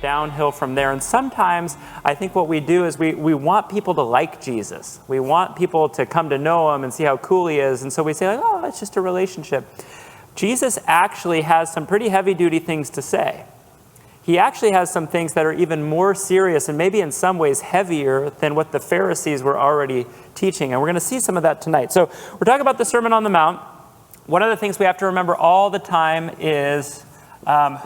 downhill from there. And sometimes I think what we do is we want people to like Jesus. We want people to come to know him and see how cool he is. And so we say, like, oh, it's just a relationship. Jesus actually has some pretty heavy-duty things to say. He actually has some things that are even more serious and maybe in some ways heavier than what the Pharisees were already teaching. And we're going to see some of that tonight. So we're talking about the Sermon on the Mount. One of the things we have to remember all the time is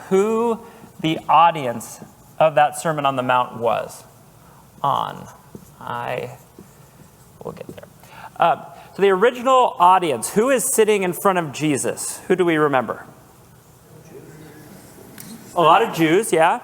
who the audience of that Sermon on the Mount was on. We'll get there. So the original audience, who is sitting in front of Jesus? Who do we remember? A lot of Jews, yeah.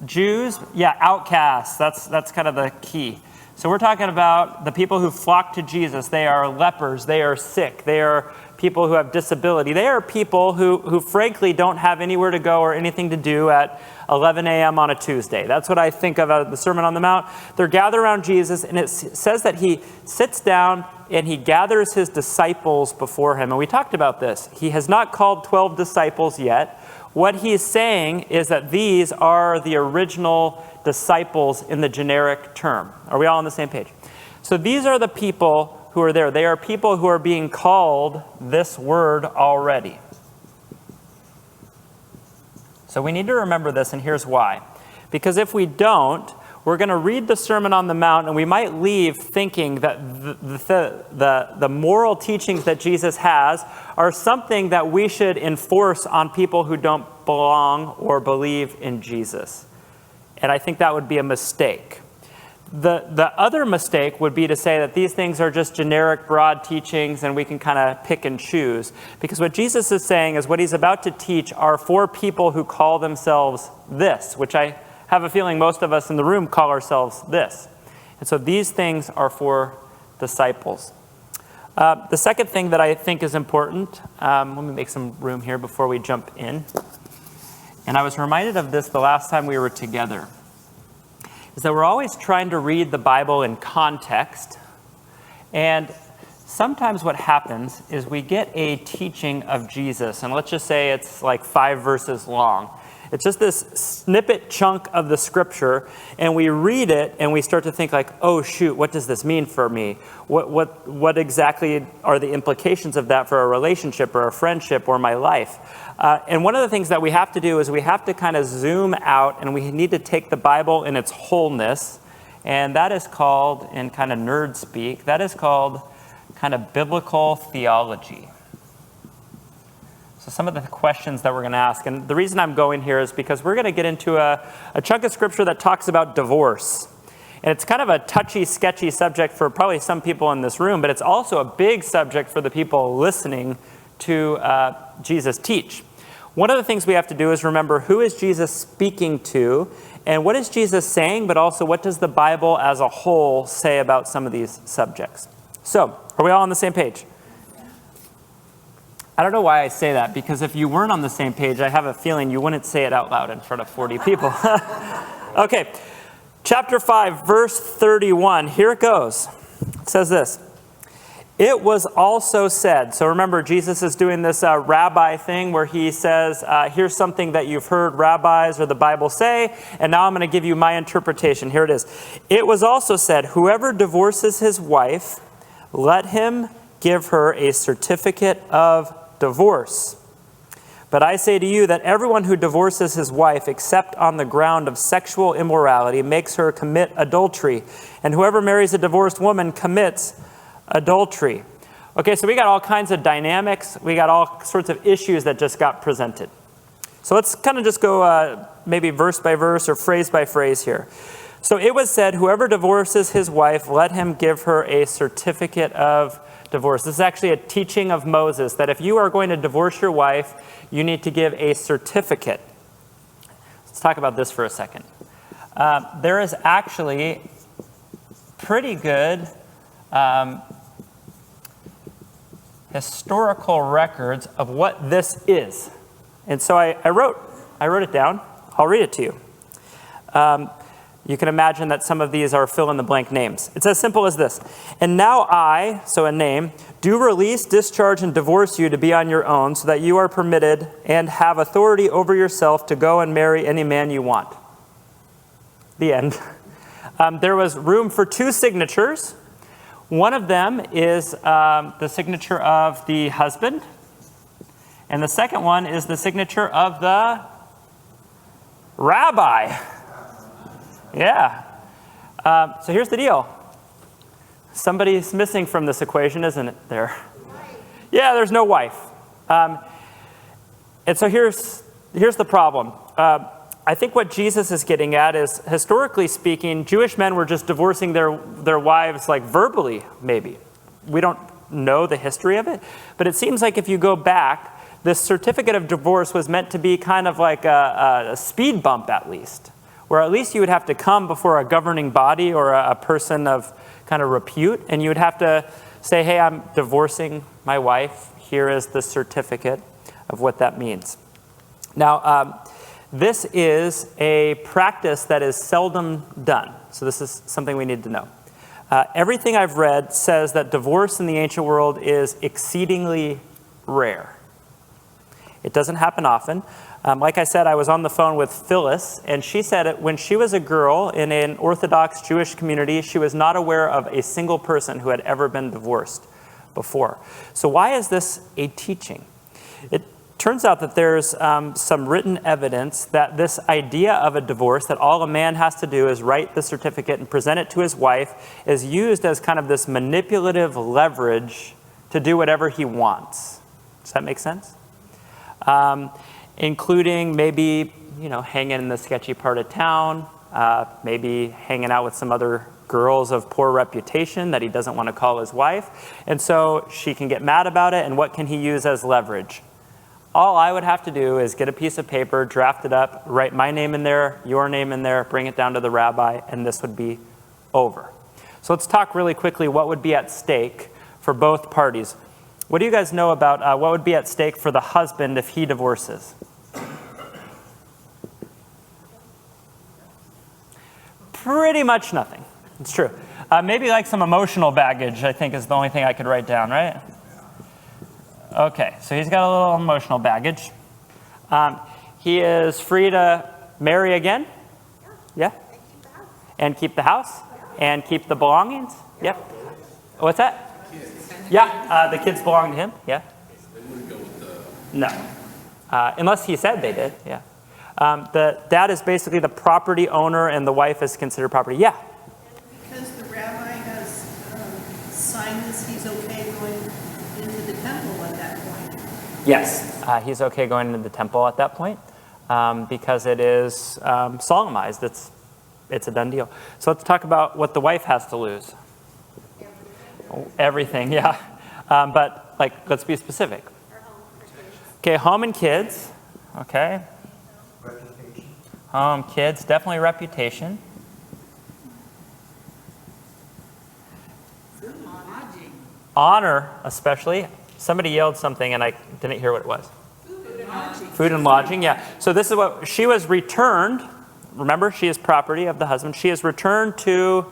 Jews, yeah, outcasts. That's kind of the key. So we're talking about the people who flock to Jesus. They are lepers. They are sick. They are people who have disability. They are people who frankly don't have anywhere to go or anything to do at 11 a.m. on a Tuesday. That's what I think of the Sermon on the Mount. They're gathered around Jesus, and it says that he sits down and he gathers his disciples before him. And we talked about this. He has not called 12 disciples yet. What he's saying is that these are the original disciples in the generic term. Are we all on the same page? So these are the people who are there. They are people who are being called this word already. So we need to remember this, and here's why. Because if we don't, we're going to read the Sermon on the Mount, and we might leave thinking that the moral teachings that Jesus has are something that we should enforce on people who don't belong or believe in Jesus. And I think that would be a mistake. The other mistake would be to say that these things are just generic, broad teachings, and we can kind of pick and choose. Because what Jesus is saying is what he's about to teach are for people who call themselves this, which I have a feeling most of us in the room call ourselves this. And so these things are for disciples. The second thing that I think is important, let me make some room here before we jump in. And I was reminded of this the last time we were together, is that we're always trying to read the Bible in context. And sometimes what happens is we get a teaching of Jesus, and let's just say it's like 5 verses long. It's just this snippet chunk of the scripture, and we read it and we start to think like, oh shoot, what does this mean for me? What exactly are the implications of that for a relationship or a friendship or my life? And one of the things that we have to do is we have to kind of zoom out, and we need to take the Bible in its wholeness, and that is called, in kind of nerd speak, that is called kind of biblical theology. So some of the questions that we're going to ask, and the reason I'm going here is because we're going to get into a chunk of scripture that talks about divorce. And it's kind of a touchy, sketchy subject for probably some people in this room, but it's also a big subject for the people listening to Jesus teach. One of the things we have to do is remember, who is Jesus speaking to, and what is Jesus saying, but also what does the Bible as a whole say about some of these subjects? So, are we all on the same page? I don't know why I say that, because if you weren't on the same page, I have a feeling you wouldn't say it out loud in front of 40 people. Okay, chapter 5, verse 31. Here it goes. It says this. It was also said, so remember, Jesus is doing this rabbi thing where he says, here's something that you've heard rabbis or the Bible say, and now I'm going to give you my interpretation. Here it is. It was also said, whoever divorces his wife, let him give her a certificate of divorce. But I say to you that everyone who divorces his wife except on the ground of sexual immorality makes her commit adultery. And whoever marries a divorced woman commits adultery. Okay, so we got all kinds of dynamics. We got all sorts of issues that just got presented. So let's kind of just go maybe verse by verse or phrase by phrase here. So it was said, whoever divorces his wife, let him give her a certificate of divorce. This is actually a teaching of Moses, that if you are going to divorce your wife, you need to give a certificate. Let's talk about this for a second. There is actually pretty good historical records of what this is. And so I wrote it down. I'll read it to you. You can imagine that some of these are fill-in-the-blank names. It's as simple as this. And now I, so a name, do release, discharge, and divorce you to be on your own so that you are permitted and have authority over yourself to go and marry any man you want. The end. There was room for 2 signatures. One of them is the signature of the husband. And the second one is the signature of the rabbi. Yeah. So here's the deal. Somebody's missing from this equation, isn't it, there? Yeah, there's no wife. And so here's the problem. I think what Jesus is getting at is, historically speaking, Jewish men were just divorcing their wives, like verbally, maybe. We don't know the history of it. But it seems like if you go back, this certificate of divorce was meant to be kind of like a speed bump, at least. Where at least you would have to come before a governing body or a person of kind of repute, and you would have to say, hey, I'm divorcing my wife. Here is the certificate of what that means. Now, this is a practice that is seldom done. So this is something we need to know. Everything I've read says that divorce in the ancient world is exceedingly rare. It doesn't happen often. Like I said, I was on the phone with Phyllis, and she said that when she was a girl in an Orthodox Jewish community, she was not aware of a single person who had ever been divorced before. So why is this a teaching? It turns out that there's some written evidence that this idea of a divorce, that all a man has to do is write the certificate and present it to his wife, is used as kind of this manipulative leverage to do whatever he wants. Does that make sense? Including maybe, hanging in the sketchy part of town, maybe hanging out with some other girls of poor reputation that he doesn't want to call his wife. And so she can get mad about it, and what can he use as leverage? All I would have to do is get a piece of paper, draft it up, write my name in there, your name in there, bring it down to the rabbi, and this would be over. So let's talk really quickly what would be at stake for both parties. What do you guys know about what would be at stake for the husband if he divorces? Pretty much nothing. It's true. Maybe like some emotional baggage, I think, is the only thing I could write down, right? Okay, so he's got a little emotional baggage. He is free to marry again? Yeah? And keep the house? And keep the belongings? Yep. What's that? Yeah, the kids belong to him. Yeah. They wouldn't go with the... No. Unless he said they did, yeah. The dad is basically the property owner and the wife is considered property. Yeah? Because the rabbi has signed this, he's okay going into the temple at that point. Yes, he's okay going into the temple at that point because it is solemnized. It's a done deal. So let's talk about what the wife has to lose. Everything, yeah. But let's be specific. Okay, home and kids. Okay. Reputation. Home, kids, definitely reputation. Honor, especially. Somebody yelled something and I didn't hear what it was. Food and lodging. Food and lodging, yeah. So this is what, she was returned. Remember, she is property of the husband. She is returned to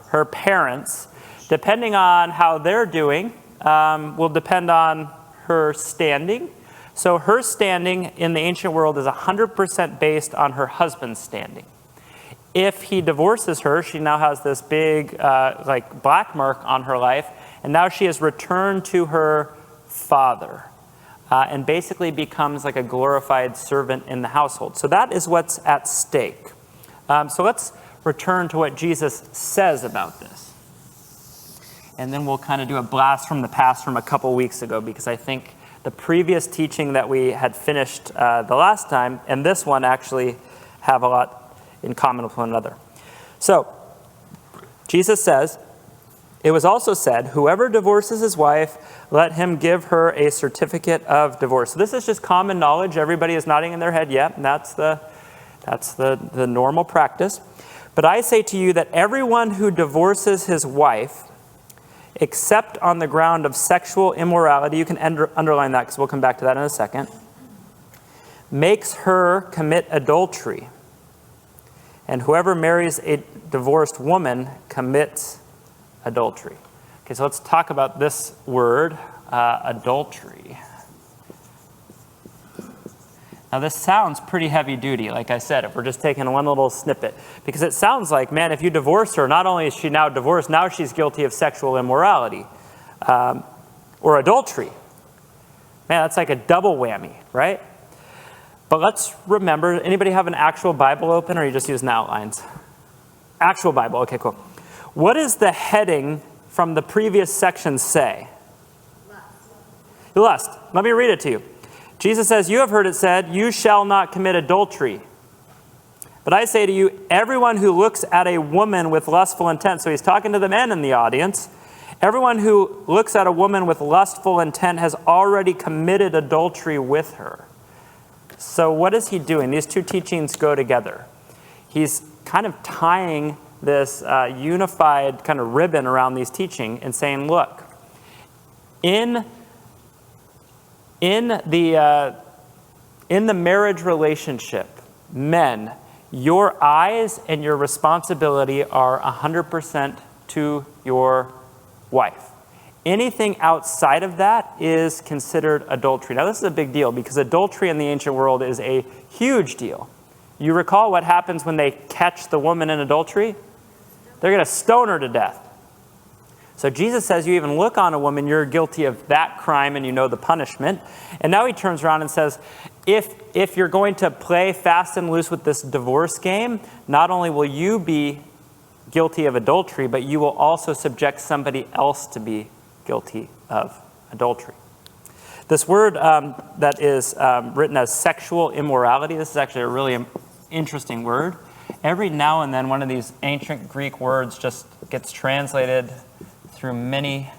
her parents. Depending on how they're doing, will depend on her standing. So her standing in the ancient world is 100% based on her husband's standing. If he divorces her, she now has this big black mark on her life, and now she is returned to her father and basically becomes like a glorified servant in the household. So that is what's at stake. So let's return to what Jesus says about this. And then we'll kind of do a blast from the past from a couple weeks ago, because I think the previous teaching that we had finished the last time and this one actually have a lot in common with one another. So Jesus says, it was also said, whoever divorces his wife, let him give her a certificate of divorce. So this is just common knowledge. Everybody is nodding in their head. Yep, that's the normal practice. But I say to you that everyone who divorces his wife, except on the ground of sexual immorality, you can underline that because we'll come back to that in a second, makes her commit adultery. and whoever marries a divorced woman commits adultery. Okay, so let's talk about this word, adultery. Now this sounds pretty heavy duty, like I said, if we're just taking one little snippet. Because it sounds like, man, if you divorce her, not only is she now divorced, now she's guilty of sexual immorality or adultery. Man, that's like a double whammy, right? But let's remember, anybody have an actual Bible open, or are you just using outlines? Actual Bible, okay, cool. What does the heading from the previous section say? Lust. Let me read it to you. Jesus says, you have heard it said, you shall not commit adultery. But I say to you, everyone who looks at a woman with lustful intent, so he's talking to the men in the audience, everyone who looks at a woman with lustful intent has already committed adultery with her. So what is he doing? These two teachings go together. He's kind of tying this unified kind of ribbon around these teachings and saying, look, in the marriage relationship, men, your eyes and your responsibility are 100% to your wife. Anything outside of that is considered adultery. Now, this is a big deal because adultery in the ancient world is a huge deal. You recall what happens when they catch the woman in adultery? They're going to stone her to death. So Jesus says you even look on a woman, you're guilty of that crime and you know the punishment. And now he turns around and says, if you're going to play fast and loose with this divorce game, not only will you be guilty of adultery, but you will also subject somebody else to be guilty of adultery. This word that is written as sexual immorality, this is actually a really interesting word. Every now and then one of these ancient Greek words just gets translated through many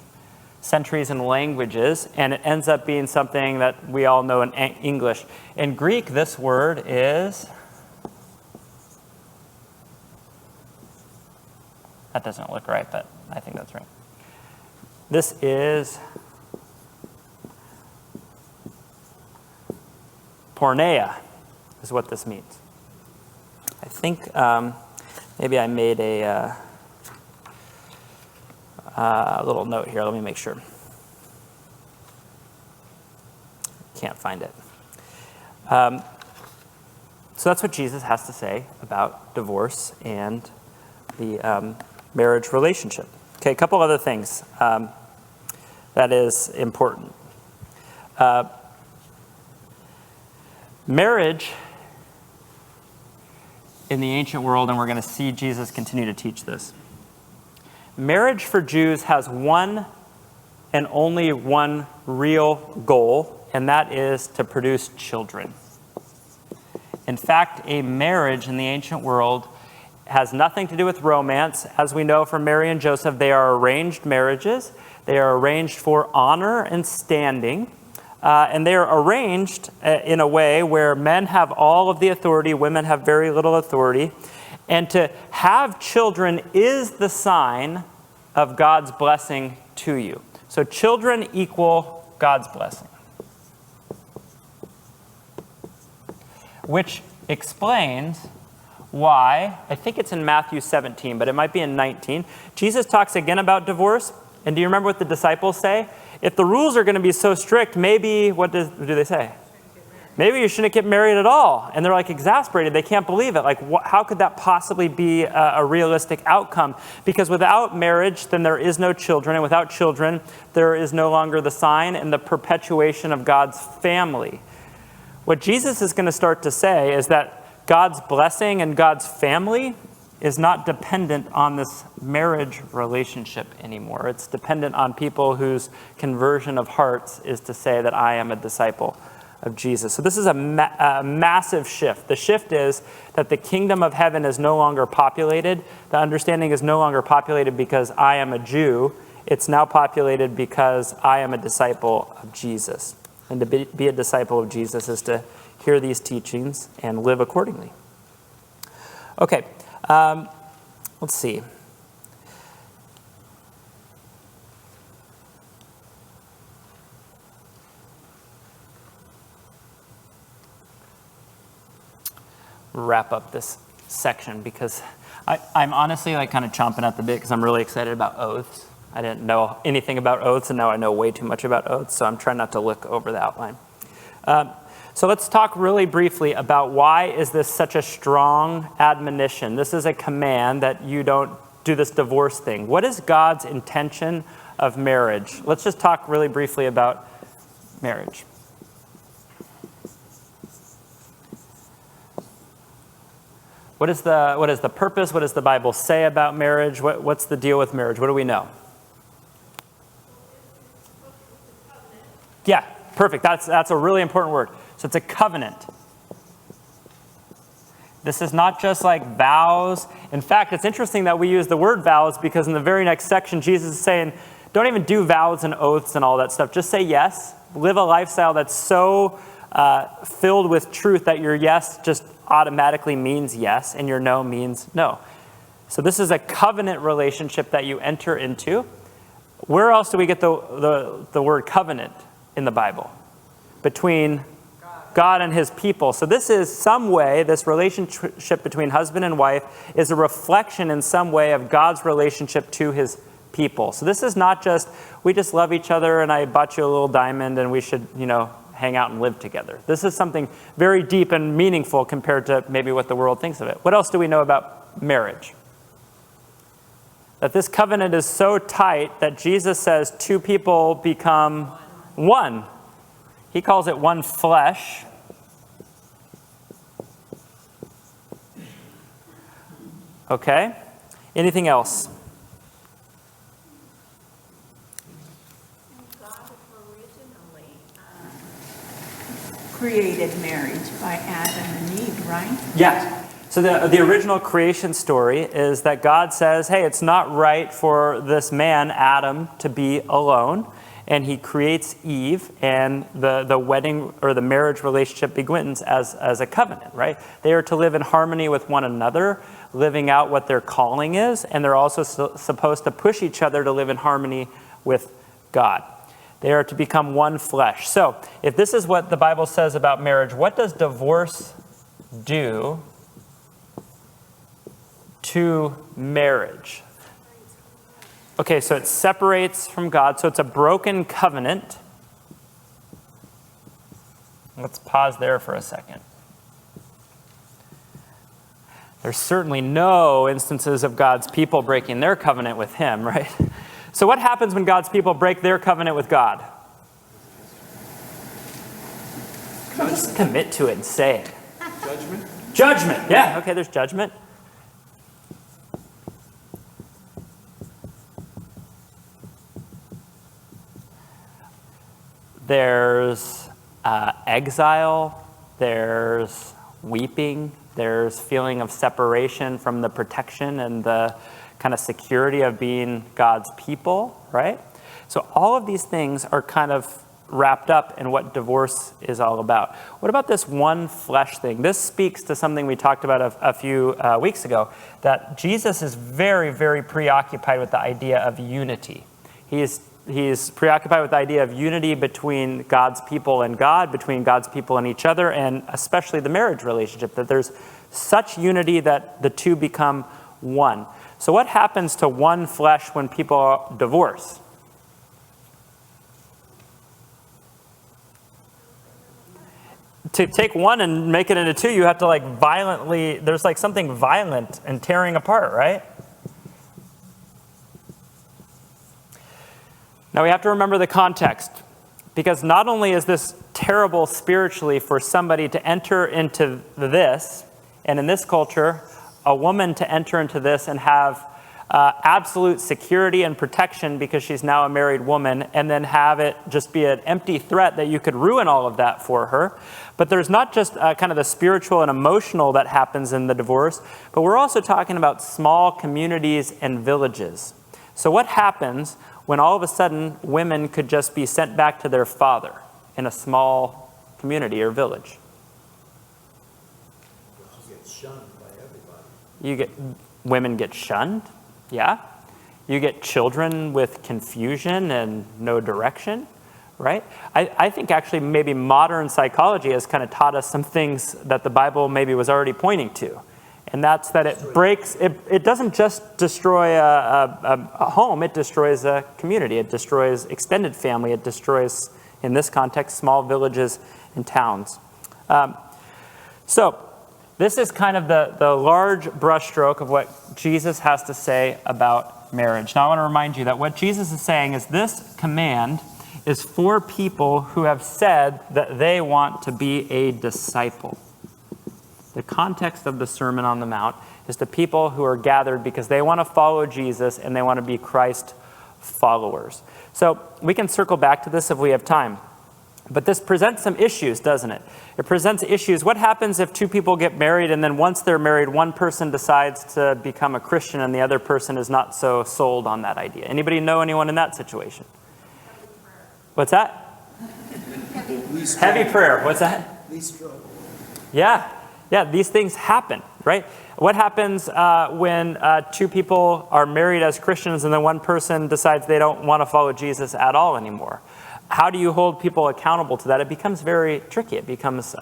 centuries and languages, and it ends up being something that we all know in English. In Greek, this word is, that doesn't look right, but I think that's right. This is porneia, is what this means. I think maybe I made a little note here. Let me make sure. Can't find it. So that's what Jesus has to say about divorce and the marriage relationship. Okay, a couple other things that is important. Marriage in the ancient world, and we're going to see Jesus continue to teach this. Marriage for Jews has one and only one real goal, and that is to produce children. In fact, a marriage in the ancient world has nothing to do with romance. As we know from Mary and Joseph, they are arranged marriages. They are arranged for honor and standing. And they are arranged in a way where men have all of the authority, women have very little authority. And to have children is the sign of God's blessing to you. So children equal God's blessing. Which explains why, I think it's in Matthew 17, but it might be in 19. Jesus talks again about divorce. And do you remember what the disciples say? If the rules are going to be so strict, maybe, what do they say? Maybe you shouldn't get married at all. And they're like exasperated. They can't believe it. Like, how could that possibly be a realistic outcome? Because without marriage, then there is no children. And without children, there is no longer the sign and the perpetuation of God's family. What Jesus is going to start to say is that God's blessing and God's family is not dependent on this marriage relationship anymore. It's dependent on people whose conversion of hearts is to say that I am a disciple of Jesus. So this is a massive shift. The shift is that the kingdom of heaven is no longer populated. The understanding is no longer populated because I am a Jew. It's now populated because I am a disciple of Jesus. And to be a disciple of Jesus is to hear these teachings and live accordingly. Okay. Let's see. Wrap up this section because I'm honestly like kind of chomping at the bit because I'm really excited about oaths. I didn't know anything about oaths, and now I know way too much about oaths, so I'm trying not to look over the outline. So let's talk really briefly about why is this such a strong admonition. This is a command that you don't do this divorce thing. What is God's intention of marriage? Let's just talk really briefly about marriage. What is the purpose? What does the Bible say about marriage? What's the deal with marriage? What do we know? Yeah, perfect. That's a really important word. So it's a covenant. This is not just like vows. In fact, it's interesting that we use the word vows because in the very next section, Jesus is saying, don't even do vows and oaths and all that stuff. Just say yes. Live a lifestyle that's so filled with truth that your yes just automatically means yes and your no means no. So this is a covenant relationship that you enter into. Where else do we get the word covenant in the Bible? Between God and his people. So this is some way, this relationship between husband and wife is a reflection in some way of God's relationship to his people. So this is not just, we just love each other and I bought you a little diamond and we should, hang out and live together. This is something very deep and meaningful compared to maybe what the world thinks of it. What else do we know about marriage? That this covenant is so tight that Jesus says two people become one. He calls it one flesh. Okay. Anything else? God originally created marriage by Adam and Eve, right? Yeah. So the original creation story is that God says, hey, it's not right for this man, Adam, to be alone. And he creates Eve, and the wedding or the marriage relationship begins as a covenant, right? They are to live in harmony with one another, living out what their calling is, and they're also supposed to push each other to live in harmony with God. They are to become one flesh. So if this is what the Bible says about marriage, what does divorce do to marriage? Okay, so it separates from God. So it's a broken covenant. Let's pause there for a second. There's certainly no instances of God's people breaking their covenant with him, right? So what happens when God's people break their covenant with God? Just commit to it and say it. Judgment? Judgment. Yeah, okay, there's judgment. There's exile. There's weeping. There's feeling of separation from the protection and the kind of security of being God's people, right? So all of these things are kind of wrapped up in what divorce is all about. What about this one flesh thing? This speaks to something we talked about a few weeks ago, that Jesus is very, very preoccupied with the idea of unity. He's preoccupied with the idea of unity between God's people and God, between God's people and each other, and especially the marriage relationship, that there's such unity that the two become one. So what happens to one flesh when people divorce? To take one and make it into two, you have to there's something violent and tearing apart, right? Now we have to remember the context, because not only is this terrible spiritually for somebody to enter into this, and in this culture, a woman to enter into this and have absolute security and protection because she's now a married woman, and then have it just be an empty threat that you could ruin all of that for her. But there's not just kind of the spiritual and emotional that happens in the divorce, but we're also talking about small communities and villages. So what happens when all of a sudden women could just be sent back to their father in a small community or village? You get shunned by everybody. Women get shunned, yeah. You get children with confusion and no direction, right? I think actually maybe modern psychology has kind of taught us some things that the Bible maybe was already pointing to. And that's that it doesn't just destroy a home, it destroys a community, it destroys extended family, it destroys, in this context, small villages and towns. So this is kind of the large brushstroke of what Jesus has to say about marriage. Now I want to remind you that what Jesus is saying is this command is for people who have said that they want to be a disciple. The context of the Sermon on the Mount is the people who are gathered because they want to follow Jesus and they want to be Christ followers. So we can circle back to this if we have time. But this presents some issues, doesn't it? It presents issues. What happens if two people get married and then once they're married, one person decides to become a Christian and the other person is not so sold on that idea? Anybody know anyone in that situation? What's that? Heavy prayer. What's that? Yeah. Yeah, these things happen, right? What happens when two people are married as Christians and then one person decides they don't want to follow Jesus at all anymore? How do you hold people accountable to that? It becomes very tricky. It becomes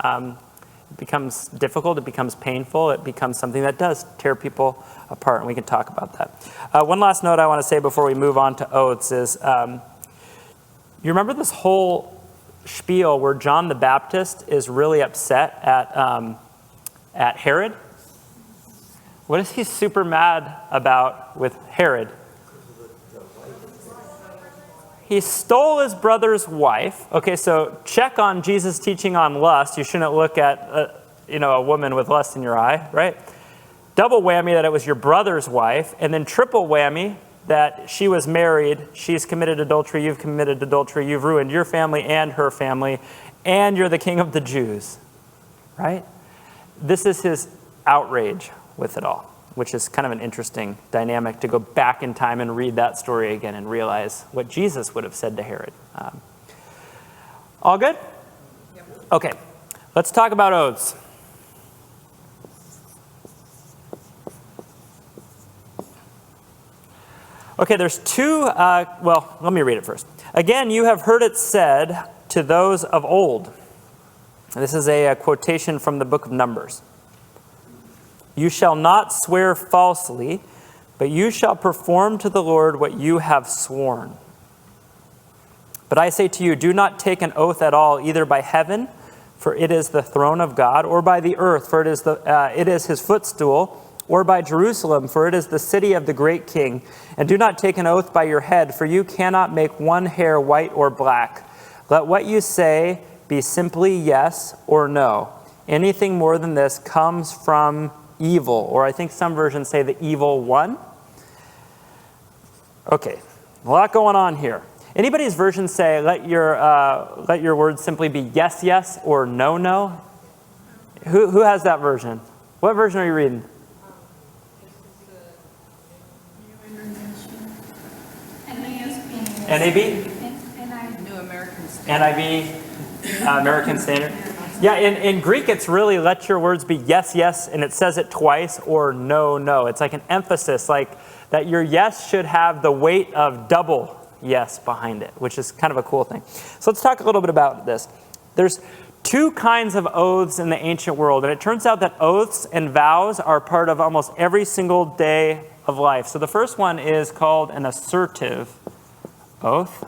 difficult. It becomes painful. It becomes something that does tear people apart, and we can talk about that. One last note I want to say before we move on to oaths is, you remember this whole spiel where John the Baptist is really upset at Herod? What is he super mad about with Herod? He stole his brother's wife. Okay, so check on Jesus' teaching on lust. You shouldn't look at a woman with lust in your eye, right? Double whammy that it was your brother's wife, and then triple whammy that she was married, she's committed adultery, you've committed adultery, you've ruined your family and her family, and you're the king of the Jews, right? This is his outrage with it all, which is kind of an interesting dynamic to go back in time and read that story again and realize what Jesus would have said to Herod. All good? Yep. Okay, let's talk about oaths. Okay, there's two, let me read it first. Again, you have heard it said to those of old. This is a quotation from the book of Numbers. You shall not swear falsely, but you shall perform to the Lord what you have sworn. But I say to you, do not take an oath at all, either by heaven, for it is the throne of God, or by the earth, for it is his footstool, or by Jerusalem, for it is the city of the great king. And do not take an oath by your head, for you cannot make one hair white or black. Let what you say be simply yes or no. Anything more than this comes from evil, or I think some versions say the evil one. Okay, a lot going on here. Anybody's version say let your words simply be yes, yes, or no, no? Who has that version? What version are you reading? NAB? New American Standard. NIV, American Standard. Yeah, in Greek, it's really let your words be yes, yes, and it says it twice, or no, no. It's like an emphasis, like that your yes should have the weight of double yes behind it, which is kind of a cool thing. So let's talk a little bit about this. There's two kinds of oaths in the ancient world, and it turns out that oaths and vows are part of almost every single day of life. So the first one is called an assertive oath.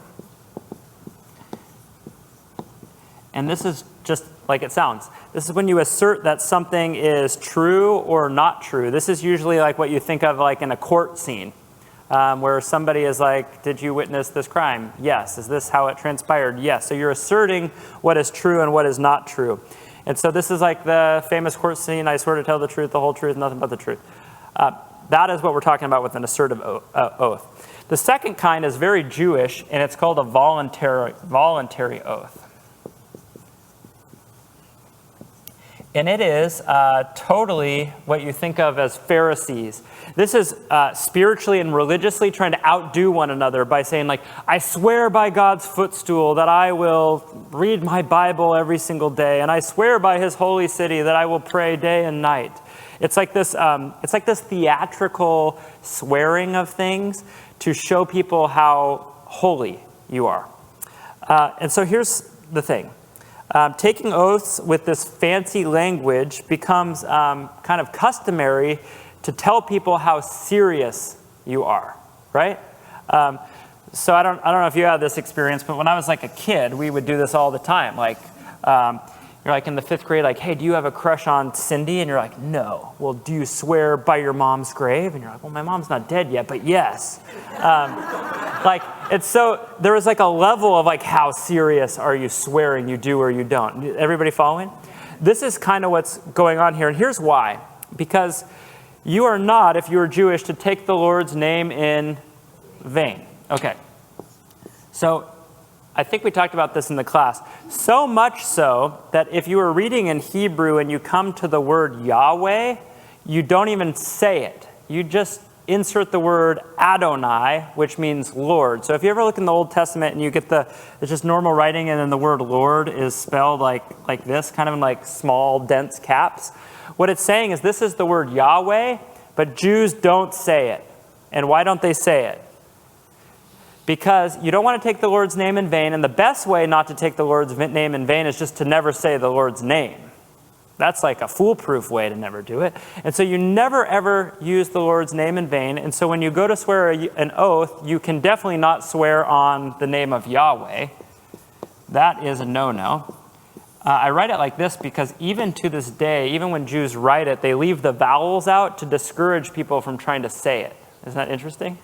And this is just like it sounds. This is when you assert that something is true or not true. This is usually like what you think of like in a court scene, where somebody is like, did you witness this crime? Yes. Is this how it transpired? Yes. So you're asserting what is true and what is not true. And so this is like the famous court scene, I swear to tell the truth, the whole truth, nothing but the truth. That is what we're talking about with an assertive oath. The second kind is very Jewish, and it's called a voluntary oath. And it is totally what you think of as Pharisees. This is spiritually and religiously trying to outdo one another by saying, like, I swear by God's footstool that I will read my Bible every single day, and I swear by his holy city that I will pray day and night. It's like this theatrical swearing of things to show people how holy you are. And so here's the thing. Taking oaths with this fancy language becomes kind of customary to tell people how serious you are, right? So I don't know if you had this experience, but when I was like a kid, we would do this all the time. Like, you're like in the 5th grade, like, hey, do you have a crush on Cindy? And you're like, no. Well, do you swear by your mom's grave? And you're like, well, my mom's not dead yet, but yes. Like, it's so, there was like a level of like, how serious are you swearing you do or you don't? Everybody following? This is kind of what's going on here. And here's why. Because you are not, if you are Jewish, to take the Lord's name in vain. Okay. So I think we talked about this in the class. So much so that if you were reading in Hebrew and you come to the word Yahweh, you don't even say it. You just insert the word Adonai, which means Lord. So if you ever look in the Old Testament and you get it's just normal writing and then the word Lord is spelled like this, kind of in like small, dense caps. What it's saying is this is the word Yahweh, but Jews don't say it. And why don't they say it? Because you don't want to take the Lord's name in vain, and the best way not to take the Lord's name in vain is just to never say the Lord's name. That's like a foolproof way to never do it. And so you never, ever use the Lord's name in vain. And so when you go to swear an oath, you can definitely not swear on the name of Yahweh. That is a no-no. I write it like this because even to this day, even when Jews write it, they leave the vowels out to discourage people from trying to say it. Isn't that interesting?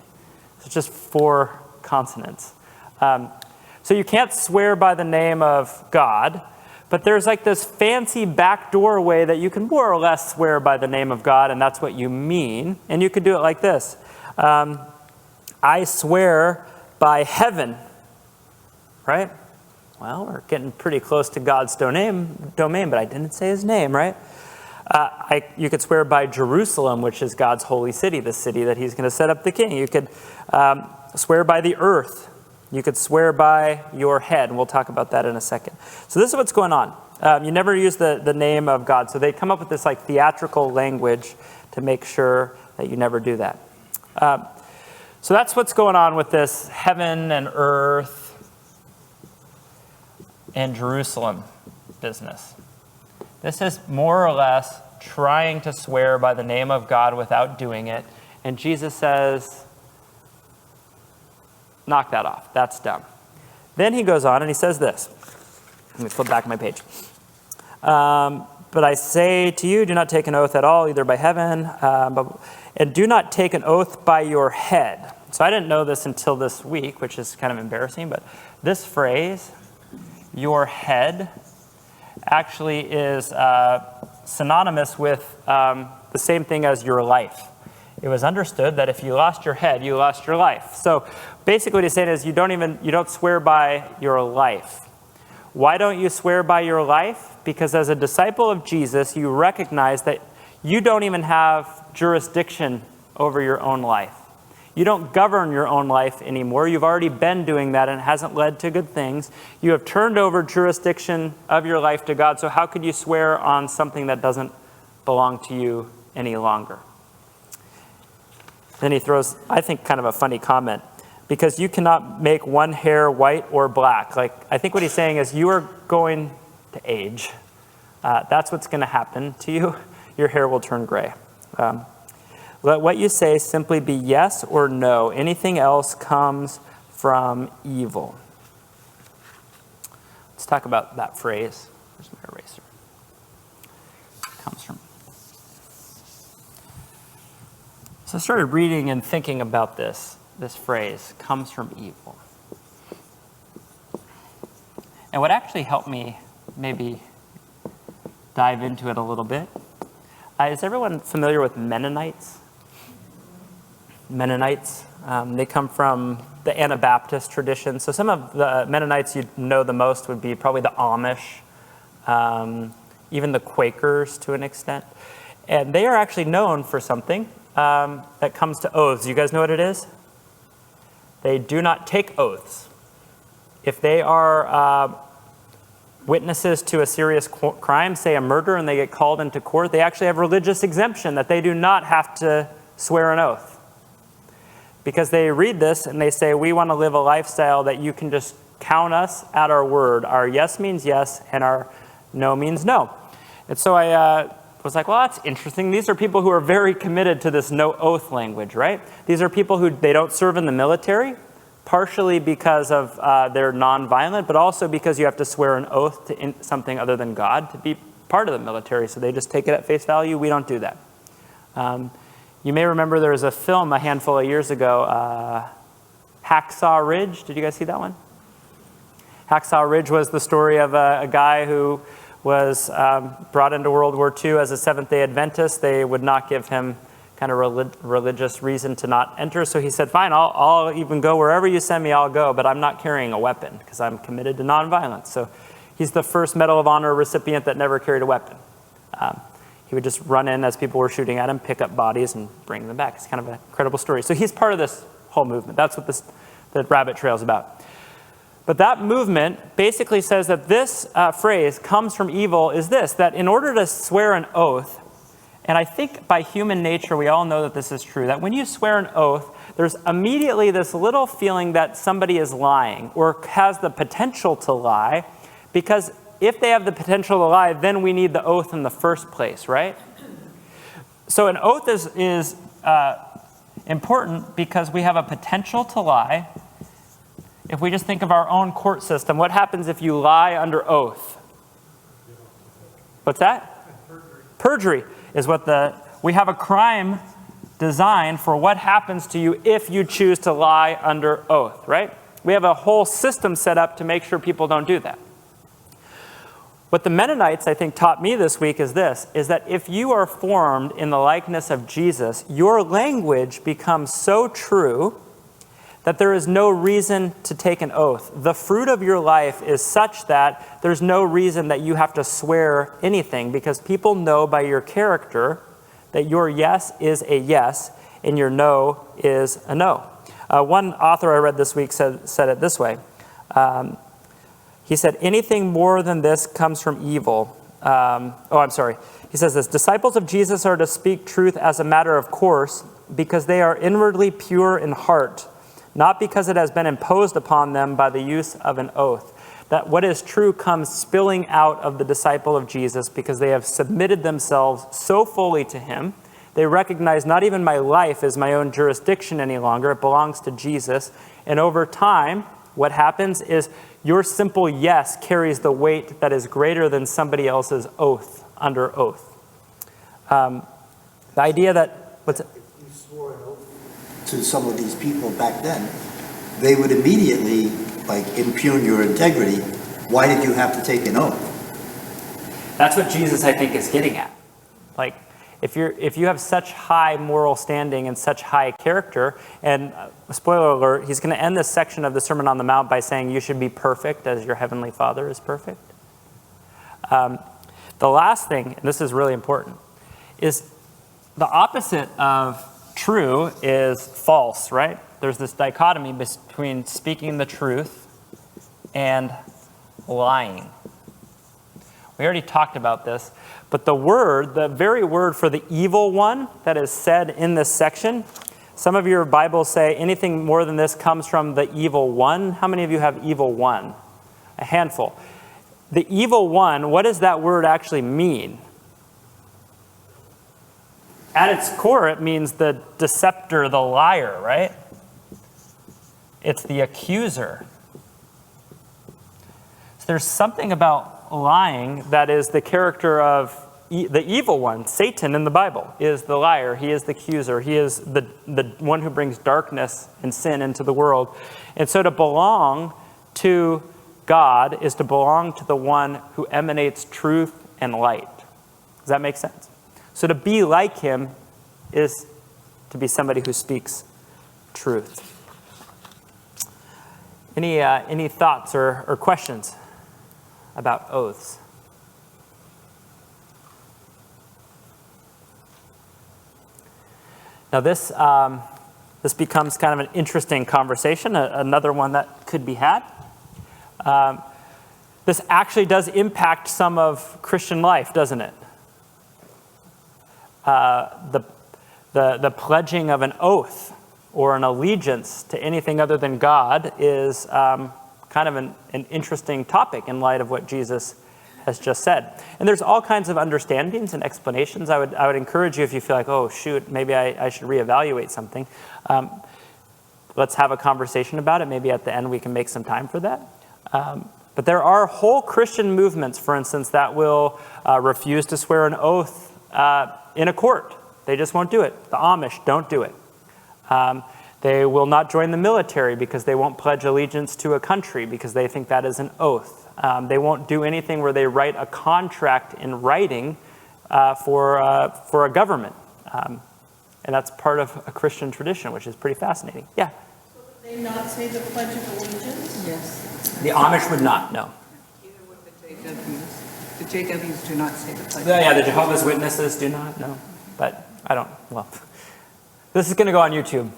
So it's just 4 consonants. So you can't swear by the name of God, but there's like this fancy backdoor way that you can more or less swear by the name of God, and that's what you mean. And you could do it like this. I swear by heaven, right? Well, we're getting pretty close to God's domain, but I didn't say his name, right? You could swear by Jerusalem, which is God's holy city, the city that he's going to set up the king. You could swear by the earth. You could swear by your head, and we'll talk about that in a second. So this is what's going on. You never use the name of God. So they come up with this like theatrical language to make sure that you never do that. So that's what's going on with this heaven and earth and Jerusalem business. This is more or less trying to swear by the name of God without doing it. And Jesus says, knock that off. That's dumb. Then he goes on and he says this. Let me flip back my page. But I say to you, do not take an oath at all, either by heaven, and do not take an oath by your head. So I didn't know this until this week, which is kind of embarrassing, but this phrase, your head, actually is synonymous with the same thing as your life. It was understood that if you lost your head, you lost your life. So basically what he's saying is you don't swear by your life. Why don't you swear by your life? Because as a disciple of Jesus, you recognize that you don't even have jurisdiction over your own life. You don't govern your own life anymore. You've already been doing that and it hasn't led to good things. You have turned over jurisdiction of your life to God. So how could you swear on something that doesn't belong to you any longer? Then he throws, I think, kind of a funny comment. Because you cannot make one hair white or black. Like, I think what he's saying is you are going to age. That's what's going to happen to you. Your hair will turn gray. Let what you say simply be yes or no. Anything else comes from evil. Let's talk about that phrase. Where's my eraser? Comes from. So I started reading and thinking about this phrase, comes from evil. And what actually helped me maybe dive into it a little bit, is everyone familiar with Mennonites? Mennonites, they come from the Anabaptist tradition. So some of the Mennonites you'd know the most would be probably the Amish, even the Quakers to an extent. And they are actually known for something that comes to oaths. You guys know what it is? They do not take oaths. If they are witnesses to a serious crime, say a murder, and they get called into court, they actually have religious exemption that they do not have to swear an oath. Because they read this and they say, we want to live a lifestyle that you can just count us at our word. Our yes means yes, and our no means no. And so I was like, well, that's interesting. These are people who are very committed to this no oath language, right? These are people who they don't serve in the military, partially because of they're nonviolent, but also because you have to swear an oath to something other than God to be part of the military. So they just take it at face value. We don't do that. You may remember there was a film a handful of years ago, Hacksaw Ridge. Did you guys see that one? Hacksaw Ridge was the story of a guy who was brought into World War II as a Seventh-day Adventist. They would not give him kind of religious reason to not enter. So he said, fine, I'll even go wherever you send me, I'll go, but I'm not carrying a weapon because I'm committed to nonviolence. So he's the first Medal of Honor recipient that never carried a weapon. He would just run in as people were shooting at him, pick up bodies, and bring them back. It's kind of an incredible story. So he's part of this whole movement. That's what the rabbit trail is about. But that movement basically says that this phrase, comes from evil, is this, that in order to swear an oath, and I think by human nature we all know that this is true, that when you swear an oath, there's immediately this little feeling that somebody is lying or has the potential to lie, because if they have the potential to lie, then we need the oath in the first place, right? So an oath is important because we have a potential to lie. If we just think of our own court system, what happens if you lie under oath? What's that? Perjury is what we have a crime designed for what happens to you if you choose to lie under oath, right? We have a whole system set up to make sure people don't do that. What the Mennonites, I think, taught me this week is this, is that if you are formed in the likeness of Jesus, your language becomes so true that there is no reason to take an oath. The fruit of your life is such that there's no reason that you have to swear anything, because people know by your character that your yes is a yes and your no is a no. One author I read this week said it this way. He said, anything more than this comes from evil. He says this, disciples of Jesus are to speak truth as a matter of course because they are inwardly pure in heart, not because it has been imposed upon them by the use of an oath. That what is true comes spilling out of the disciple of Jesus because they have submitted themselves so fully to him. They recognize not even my life is my own jurisdiction any longer. It belongs to Jesus. And over time, what happens is your simple yes carries the weight that is greater than somebody else's oath under oath. The idea that... If you swore an oath to some of these people back then, they would immediately impugn your integrity. Why did you have to take an oath? That's what Jesus, I think, is getting at. If you have such high moral standing and such high character, and spoiler alert, he's going to end this section of the Sermon on the Mount by saying you should be perfect as your heavenly Father is perfect. The last thing, and this is really important, is the opposite of true is false, right? There's this dichotomy between speaking the truth and lying. We already talked about this, but the very word for the evil one that is said in this section, some of your Bibles say anything more than this comes from the evil one. How many of you have evil one? A handful. The evil one, what does that word actually mean? At its core, it means the deceptor, the liar, right? It's the accuser. So there's something about lying that is the character of the evil one. Satan in the Bible is the liar. He is the accuser. He is the one who brings darkness and sin into the world. And so to belong to God is to belong to the one who emanates truth and light. Does that make sense? So to be like him is to be somebody who speaks truth. Any thoughts or questions about oaths? Now this becomes kind of an interesting conversation, another one that could be had. This actually does impact some of Christian life, doesn't it? The pledging of an oath or an allegiance to anything other than God is kind kind of an interesting topic in light of what Jesus has just said. And there's all kinds of understandings and explanations. I would encourage you, if you feel like, oh, shoot, maybe I should reevaluate something. Let's have a conversation about it. Maybe at the end we can make some time for that. But there are whole Christian movements, for instance, that will refuse to swear an oath in a court. They just won't do it. The Amish don't do it. They will not join the military because they won't pledge allegiance to a country because they think that is an oath. They won't do anything where they write a contract in writing for a government. And that's part of a Christian tradition, which is pretty fascinating. Yeah? Would they not say the Pledge of Allegiance? Yes. The Amish would not, no. Either would the JWs. The JWs do not say the pledge. Yeah, the Jehovah's Witnesses do not, no. But I don't, well, this is going to go on YouTube.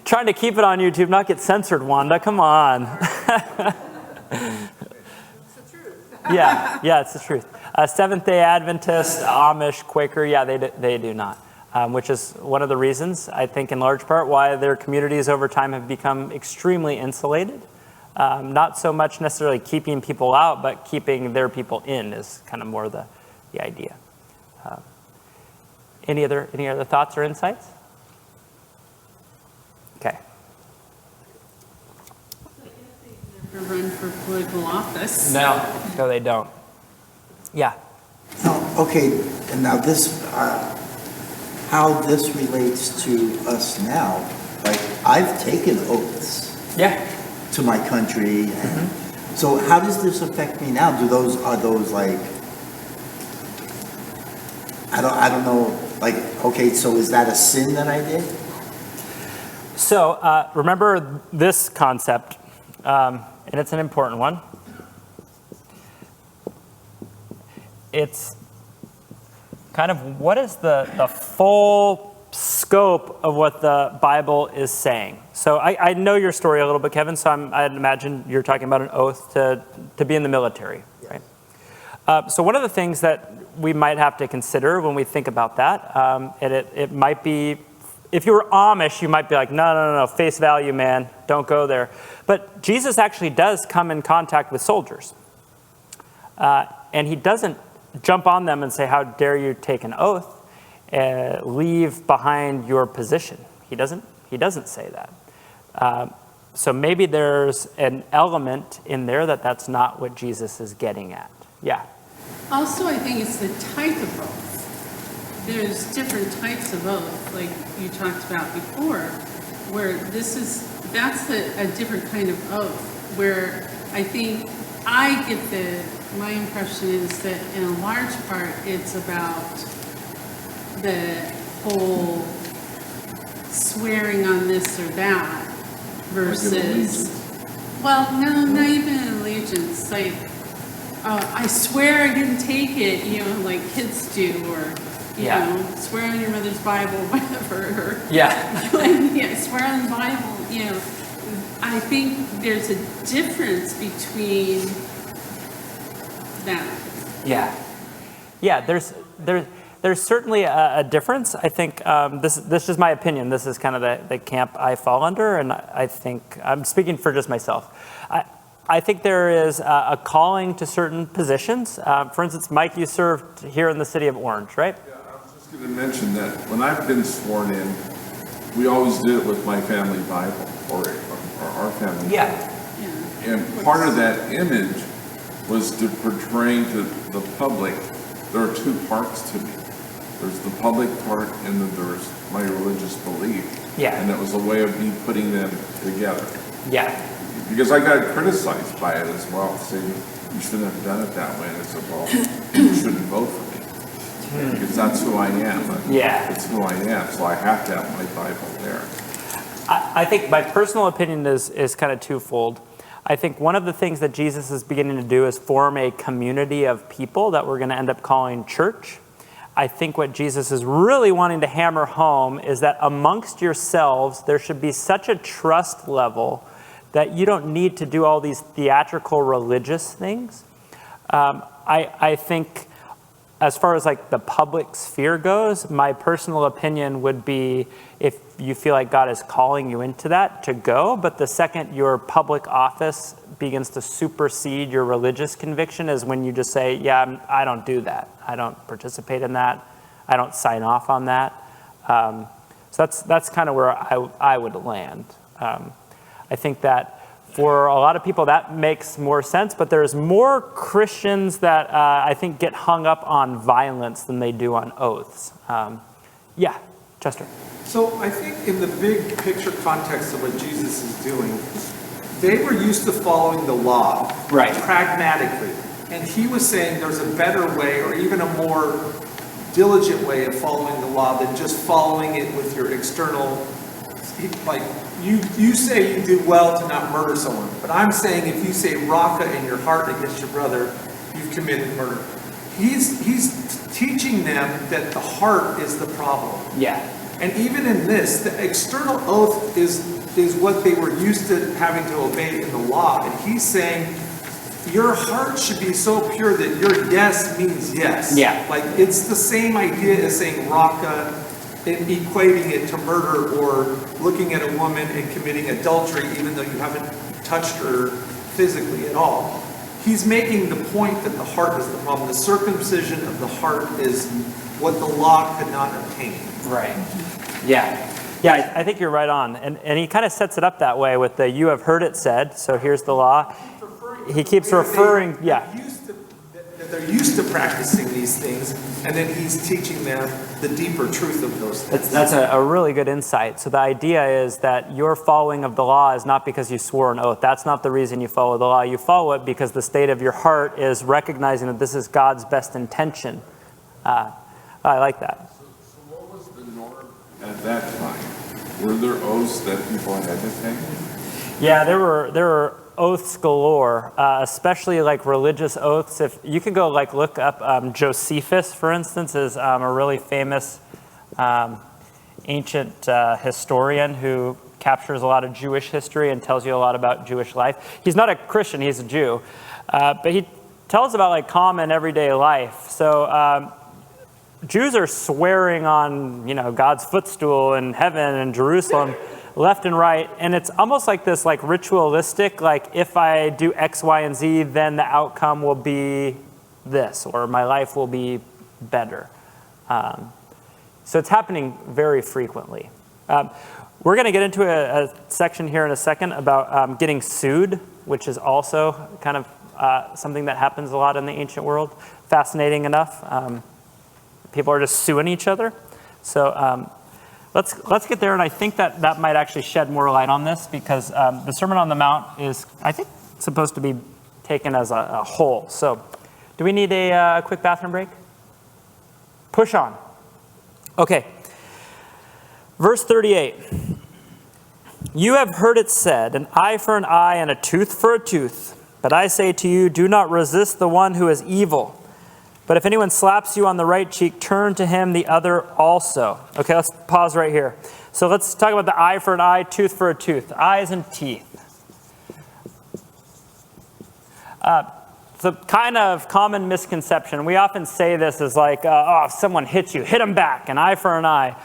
Trying to keep it on YouTube, not get censored, Wanda. Come on. It's the truth. Yeah, it's the truth. Seventh-day Adventist, Amish, Quaker, yeah, they do not. Which is one of the reasons, I think, in large part, why their communities over time have become extremely insulated. Not so much necessarily keeping people out, but keeping their people in is kind of more the idea. Any other thoughts or insights? Okay. Never run for political office. No, they don't. Yeah. Okay, and now this, how this relates to us now, like, I've taken oaths Yeah. to my country, and so how does this affect me now? Are those like, I don't know, like, okay, so is that a sin that I did? So remember this concept, and it's an important one. It's kind of what is the full scope of what the Bible is saying. So I know your story a little bit, Kevin, so I'd imagine you're talking about an oath to be in the military, right? So one of the things that we might have to consider when we think about that, and it might be, if you were Amish, you might be like, no, face value, man, don't go there. But Jesus actually does come in contact with soldiers. And he doesn't jump on them and say, how dare you take an oath, leave behind your position. He doesn't say that. So maybe there's an element in there that's not what Jesus is getting at. Yeah. Also, I think it's the type of oath. There's different types of oath, like you talked about before, where that's a different kind of oath, where I think my impression is that in a large part, it's about the whole swearing on this or that versus, well, no, not even an allegiance, like, I swear I didn't take it, like kids do, or, you know, swear on your mother's Bible, whatever, or, swear on the Bible, I think there's a difference between that. Yeah, there's certainly a difference. I think this is my opinion. This is kind of the camp I fall under, and I think, I'm speaking for just myself. I think there is a calling to certain positions. For instance, Mike, you served here in the city of Orange, right? Yeah, I was just going to mention that when I've been sworn in, we always did it with my family Bible, or our family Bible. And part of that image was to portray to the public, there are two parts to me. There's the public part, and then there's my religious belief. And it was a way of me putting them together. Because I got criticized by it as well, saying you shouldn't have done it that way. And I said, well, you shouldn't vote for me. Because that's who I am. It's who I am, so I have to have my Bible there. I think my personal opinion is kind of twofold. I think one of the things that Jesus is beginning to do is form a community of people that we're going to end up calling church. I think what Jesus is really wanting to hammer home is that amongst yourselves, there should be such a trust level that you don't need to do all these theatrical religious things. I think as far as like the public sphere goes, my personal opinion would be if you feel like God is calling you into that, to go. But the second your public office begins to supersede your religious conviction is when you just say, yeah, I don't do that. I don't participate in that. I don't sign off on that. So that's kind of where I would land. I think that for a lot of people that makes more sense, but there's more Christians that I think get hung up on violence than they do on oaths. Yeah, Chester. So I think in the big picture context of what Jesus is doing, they were used to following the law, Right. pragmatically. And he was saying there's a better way, or even a more diligent way of following the law than just following it with your external, like, you say you did well to not murder someone, but I'm saying if you say raka in your heart against your brother, you've committed murder. He's teaching them that the heart is the problem. Yeah. And even in this, the external oath is what they were used to having to obey in the law. And he's saying your heart should be so pure that your yes means yes. Yeah. Like it's the same idea as saying raka and equating it to murder, or looking at a woman and committing adultery even though you haven't touched her physically at all. He's making the point that the heart is the problem. The circumcision of the heart is what the law could not obtain. Right. Yeah. Yeah, I think you're right on. And he kind of sets it up that way with the you have heard it said, so here's the law. He keeps referring, yeah. They're used to practicing these things, and then he's teaching them the deeper truth of those things. That's a really good insight. So the idea is that your following of the law is not because you swore an oath. That's not the reason you follow the law. You follow it because the state of your heart is recognizing that this is God's best intention. I like that. So what was the norm at that time? Were there oaths that people had to take? Yeah, there were oaths galore, especially like religious oaths. If you could go like look up Josephus, for instance, is a really famous ancient historian who captures a lot of Jewish history and tells you a lot about Jewish life. He's not a Christian, he's a Jew, but he tells about like common everyday life. So Jews are swearing on, God's footstool in heaven and Jerusalem left and right, and it's almost like this like ritualistic, like if I do X, Y, and Z, then the outcome will be this, or my life will be better. So it's happening very frequently. We're going to get into a section here in a second about getting sued, which is also kind of something that happens a lot in the ancient world. Fascinating enough. People are just suing each other. So let's get there, and I think that might actually shed more light on this, because the Sermon on the Mount is, I think, supposed to be taken as a whole. So do we need a quick bathroom break? Push on. Okay. Verse 38. You have heard it said, an eye for an eye and a tooth for a tooth. But I say to you, do not resist the one who is evil. But if anyone slaps you on the right cheek, turn to him the other also. Okay, let's pause right here. So let's talk about the eye for an eye, tooth for a tooth. Eyes and teeth. It's a kind of common misconception. We often say this as like, if someone hits you, hit them back, an eye for an eye.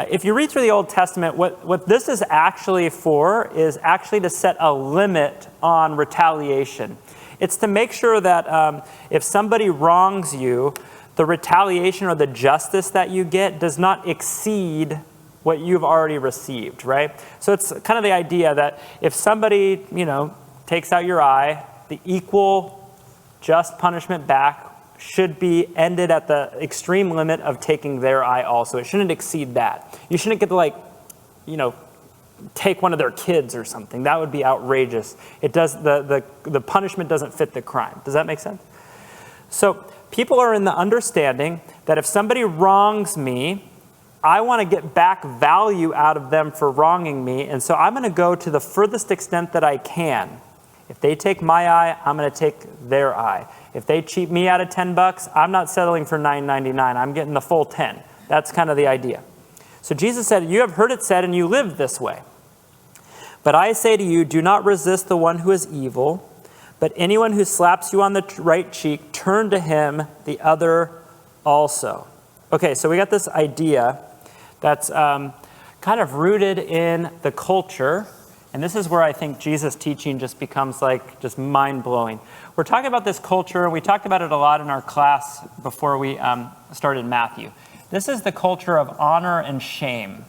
If you read through the Old Testament, what this is actually for is actually to set a limit on retaliation. It's to make sure that if somebody wrongs you, the retaliation or the justice that you get does not exceed what you've already received, right? So it's kind of the idea that if somebody, takes out your eye, the equal just punishment back should be ended at the extreme limit of taking their eye also. It shouldn't exceed that. You shouldn't get to take one of their kids or something. That would be outrageous. It does the punishment doesn't fit the crime. Does that make sense? So people are in the understanding that if somebody wrongs me, I want to get back value out of them for wronging me, and so I'm going to go to the furthest extent that I can. If they take my eye, I'm going to take their eye. If they cheat me out of $10, I'm not settling for $9.99. I'm getting the full 10. That's kind of the idea. So Jesus said, you have heard it said, and you live this way. But I say to you, do not resist the one who is evil, but anyone who slaps you on the right cheek, turn to him the other also. Okay, so we got this idea that's kind of rooted in the culture. And this is where I think Jesus' teaching just becomes like just mind-blowing. We're talking about this culture, and we talked about it a lot in our class before we started Matthew. This is the culture of honor and shame.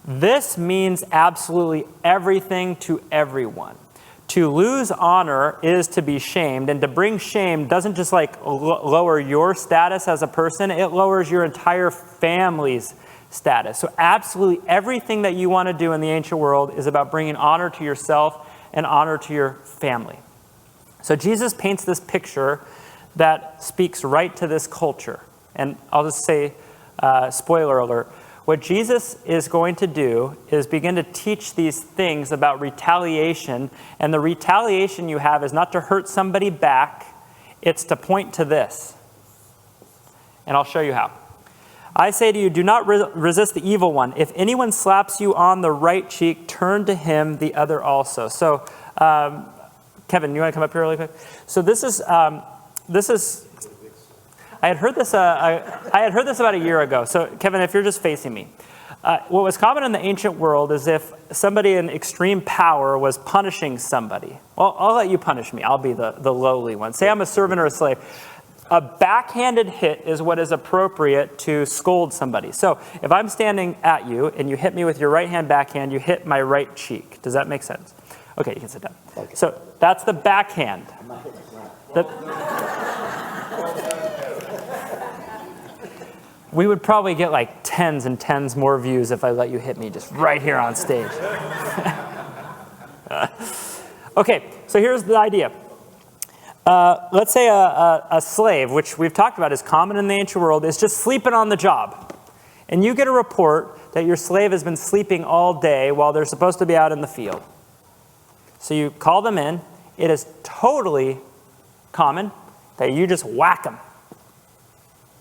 This means absolutely everything to everyone. To lose honor is to be shamed, and to bring shame doesn't just like lower your status as a person, it lowers your entire family's status. So absolutely everything that you want to do in the ancient world is about bringing honor to yourself and honor to your family. So Jesus paints this picture that speaks right to this culture. And I'll just say, spoiler alert, what Jesus is going to do is begin to teach these things about retaliation. And the retaliation you have is not to hurt somebody back, it's to point to this. And I'll show you how. I say to you, do not resist the evil one. If anyone slaps you on the right cheek, turn to him the other also. So, Kevin, you want to come up here really quick? So this is I had heard this about a year ago. So, Kevin, if you're just facing me, what was common in the ancient world is if somebody in extreme power was punishing somebody. Well, I'll let you punish me. I'll be the lowly one. Say I'm a servant or a slave. A backhanded hit is what is appropriate to scold somebody. So if I'm standing at you and you hit me with your right hand backhand, you hit my right cheek. Does that make sense? Okay, you can sit down. Okay. So that's the backhand. We would probably get like tens and tens more views if I let you hit me just right here on stage. Okay, so here's the idea. Let's say a slave, which we've talked about is common in the ancient world, is just sleeping on the job. And you get a report that your slave has been sleeping all day while they're supposed to be out in the field. So you call them in. It is totally common that you just whack them.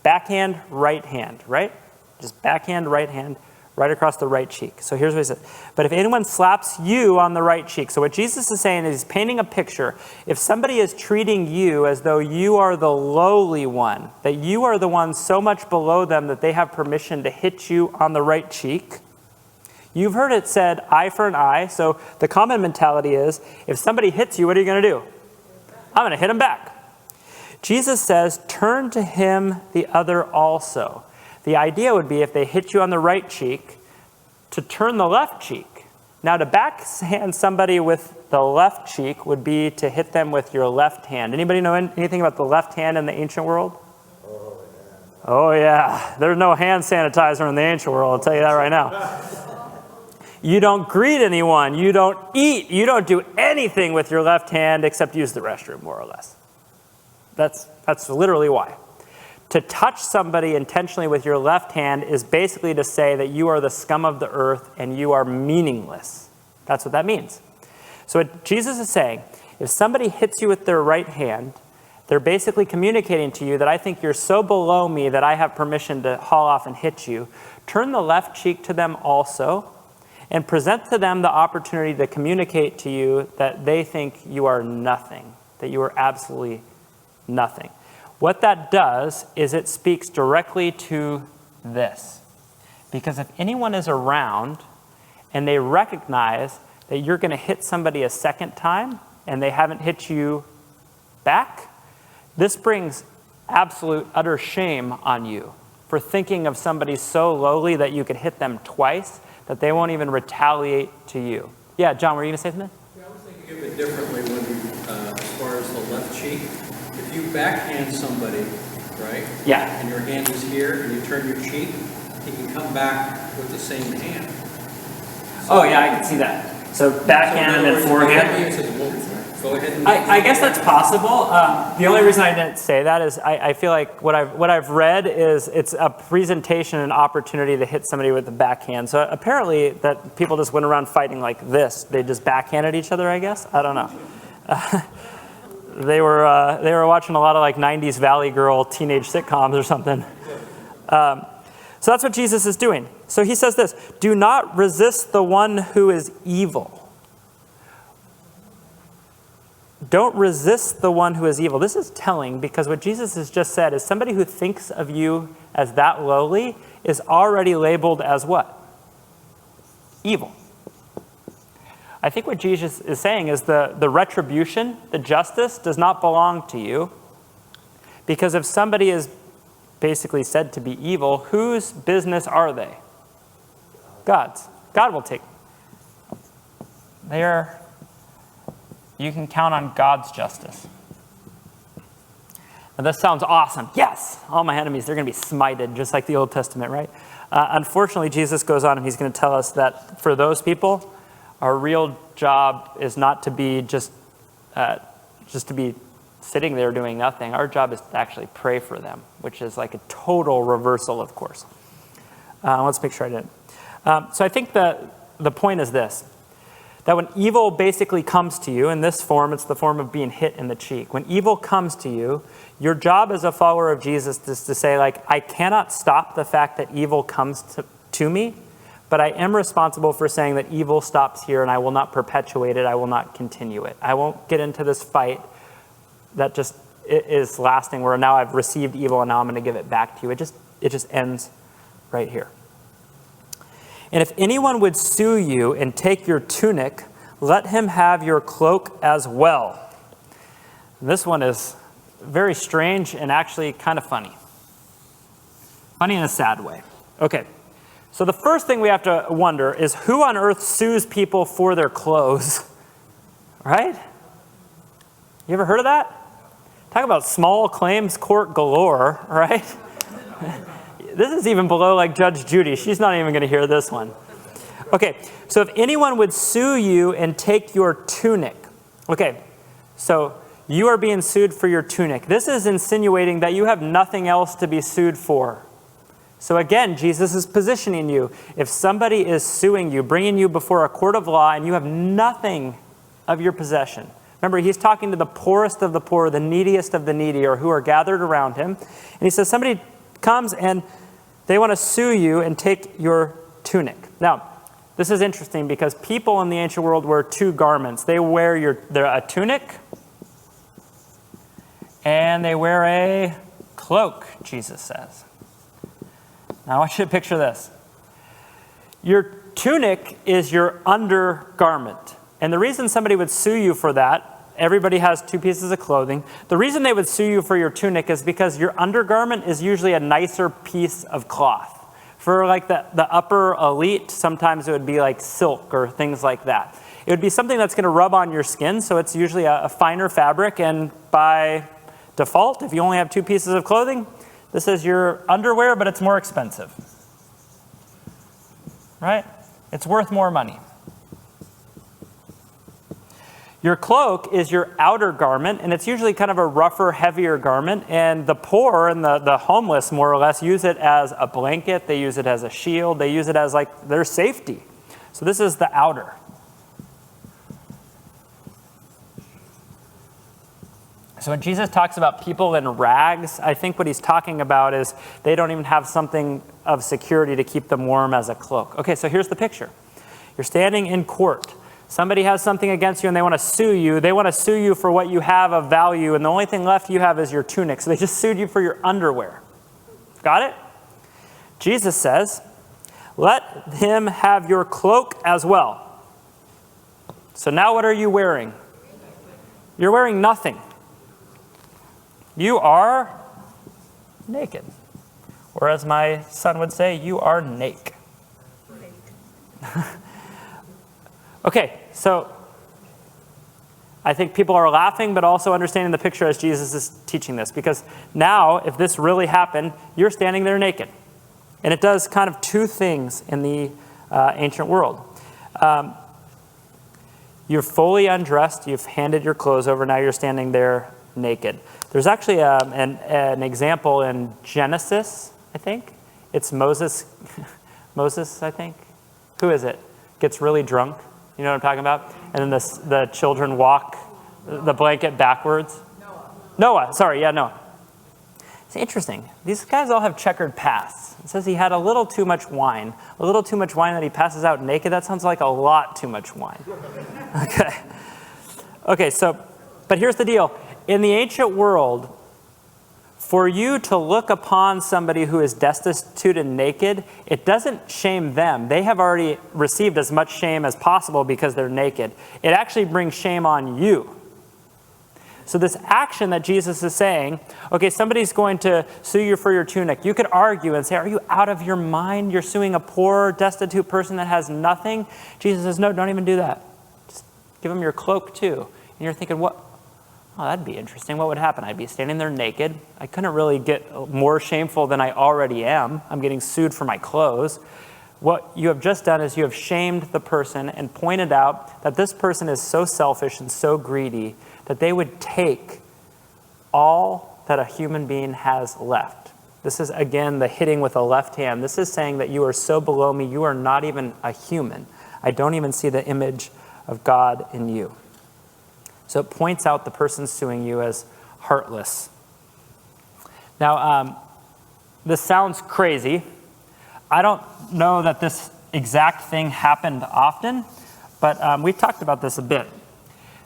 Backhand, right hand, right? Just backhand, right hand, right across the right cheek. So here's what he says. But if anyone slaps you on the right cheek, so what Jesus is saying is he's painting a picture. If somebody is treating you as though you are the lowly one, that you are the one so much below them that they have permission to hit you on the right cheek. You've heard it said, eye for an eye. So the common mentality is, if somebody hits you, what are you going to do? I'm going to hit him back. Jesus says, turn to him the other also. The idea would be if they hit you on the right cheek, to turn the left cheek. Now, to backhand somebody with the left cheek would be to hit them with your left hand. Anybody know anything about the left hand in the ancient world? Oh, yeah. There's no hand sanitizer in the ancient world, I'll tell you that right now. You don't greet anyone. You don't eat. You don't do anything with your left hand except use the restroom, more or less. That's literally why. To touch somebody intentionally with your left hand is basically to say that you are the scum of the earth and you are meaningless. That's what that means. So what Jesus is saying, if somebody hits you with their right hand, they're basically communicating to you that I think you're so below me that I have permission to haul off and hit you. Turn the left cheek to them also and present to them the opportunity to communicate to you that they think you are nothing, that you are absolutely nothing. What that does is it speaks directly to this. Because if anyone is around and they recognize that you're going to hit somebody a second time and they haven't hit you back, this brings absolute utter shame on you for thinking of somebody so lowly that you could hit them twice that they won't even retaliate to you. Yeah, John, were you going to say something? Yeah, I was thinking of it differently when as far as the left cheek. If you backhand somebody, right? Yeah. And your hand is here, and you turn your cheek, he can come back with the same hand. Oh yeah, I can see that. So backhand and then forehand. Go ahead and I guess that's possible. The only reason I didn't say that is I feel like what I've read is it's a presentation and opportunity to hit somebody with the backhand. So apparently that people just went around fighting like this. They just backhanded each other, I guess. I don't know. They were watching a lot of like 90s Valley Girl teenage sitcoms or something. So that's what Jesus is doing. So he says this, do not resist the one who is evil. Don't resist the one who is evil. This is telling because what Jesus has just said is somebody who thinks of you as that lowly is already labeled as what? Evil. I think what Jesus is saying is the retribution, the justice does not belong to you. Because if somebody is basically said to be evil, whose business are they? God's. God will take. You can count on God's justice. Now this sounds awesome. Yes, all my enemies, they're going to be smited, just like the Old Testament, right? Unfortunately, Jesus goes on and he's going to tell us that for those people, our real job is not to be just to be sitting there doing nothing. Our job is to actually pray for them, which is like a total reversal, of course. Let's make sure I didn't. So I think the point is this, that when evil basically comes to you in this form, it's the form of being hit in the cheek. When evil comes to you, your job as a follower of Jesus is to say, like, I cannot stop the fact that evil comes to me, but I am responsible for saying that evil stops here and I will not perpetuate it. I will not continue it. I won't get into this fight that just is lasting where now I've received evil and now I'm going to give it back to you. It just ends right here. And if anyone would sue you and take your tunic, let him have your cloak as well. And this one is very strange and actually kind of funny. Funny in a sad way. Okay, so the first thing we have to wonder is who on earth sues people for their clothes? Right? You ever heard of that? Talk about small claims court galore, right? This is even below like Judge Judy. She's not even going to hear this one. Okay, so if anyone would sue you and take your tunic. Okay, so you are being sued for your tunic. This is insinuating that you have nothing else to be sued for. So again, Jesus is positioning you. If somebody is suing you, bringing you before a court of law, and you have nothing of your possession. Remember, he's talking to the poorest of the poor, the neediest of the needy, or who are gathered around him. And he says somebody comes and they want to sue you and take your tunic. Now, this is interesting because people in the ancient world wear two garments. They wear a tunic and they wear a cloak, Jesus says. Now, I want you to picture this. Your tunic is your undergarment. And the reason somebody would sue you for that, everybody has two pieces of clothing. The reason they would sue you for your tunic is because your undergarment is usually a nicer piece of cloth. For like the upper elite, sometimes it would be like silk or things like that. It would be something that's going to rub on your skin, so it's usually a finer fabric, and by default, if you only have two pieces of clothing, this is your underwear, but it's more expensive. Right? It's worth more money. Your cloak is your outer garment, and it's usually kind of a rougher, heavier garment, and the poor and the homeless, more or less, use it as a blanket, they use it as a shield, they use it as like their safety. So this is the outer. So when Jesus talks about people in rags, I think what he's talking about is they don't even have something of security to keep them warm as a cloak. Okay, so here's the picture. You're standing in court. Somebody has something against you and they want to sue you. They want to sue you for what you have of value, and the only thing left you have is your tunic. So they just sued you for your underwear. Got it? Jesus says, let him have your cloak as well. So now what are you wearing? You're wearing nothing. You are naked. Or as my son would say, you are naked. Okay, so I think people are laughing, but also understanding the picture as Jesus is teaching this. Because now, if this really happened, you're standing there naked. And it does kind of two things in the ancient world. You're fully undressed. You've handed your clothes over. Now you're standing there naked. There's actually an example in Genesis, I think. It's Moses, I think. Who is it? Gets really drunk. You know what I'm talking about? And then the children walk the blanket backwards. Noah, sorry, yeah, Noah. It's interesting. These guys all have checkered pasts. It says he had a little too much wine. A little too much wine that he passes out naked. That sounds like a lot too much wine. Okay, so But here's the deal. In the ancient world, for you to look upon somebody who is destitute and naked, it doesn't shame them. They have already received as much shame as possible because they're naked. It actually brings shame on you. So this action that Jesus is saying, okay, somebody's going to sue you for your tunic. You could argue and say, are you out of your mind? You're suing a poor, destitute person that has nothing. Jesus says, no, don't even do that. Just give them your cloak too. And you're thinking, what? Oh, that'd be interesting. What would happen? I'd be standing there naked. I couldn't really get more shameful than I already am. I'm getting sued for my clothes. What you have just done is you have shamed the person and pointed out that this person is so selfish and so greedy that they would take all that a human being has left. This is, again, the hitting with a left hand. This is saying that you are so below me, you are not even a human. I don't even see the image of God in you. So it points out the person suing you as heartless. Now, this sounds crazy. I don't know that this exact thing happened often, but we've talked about this a bit.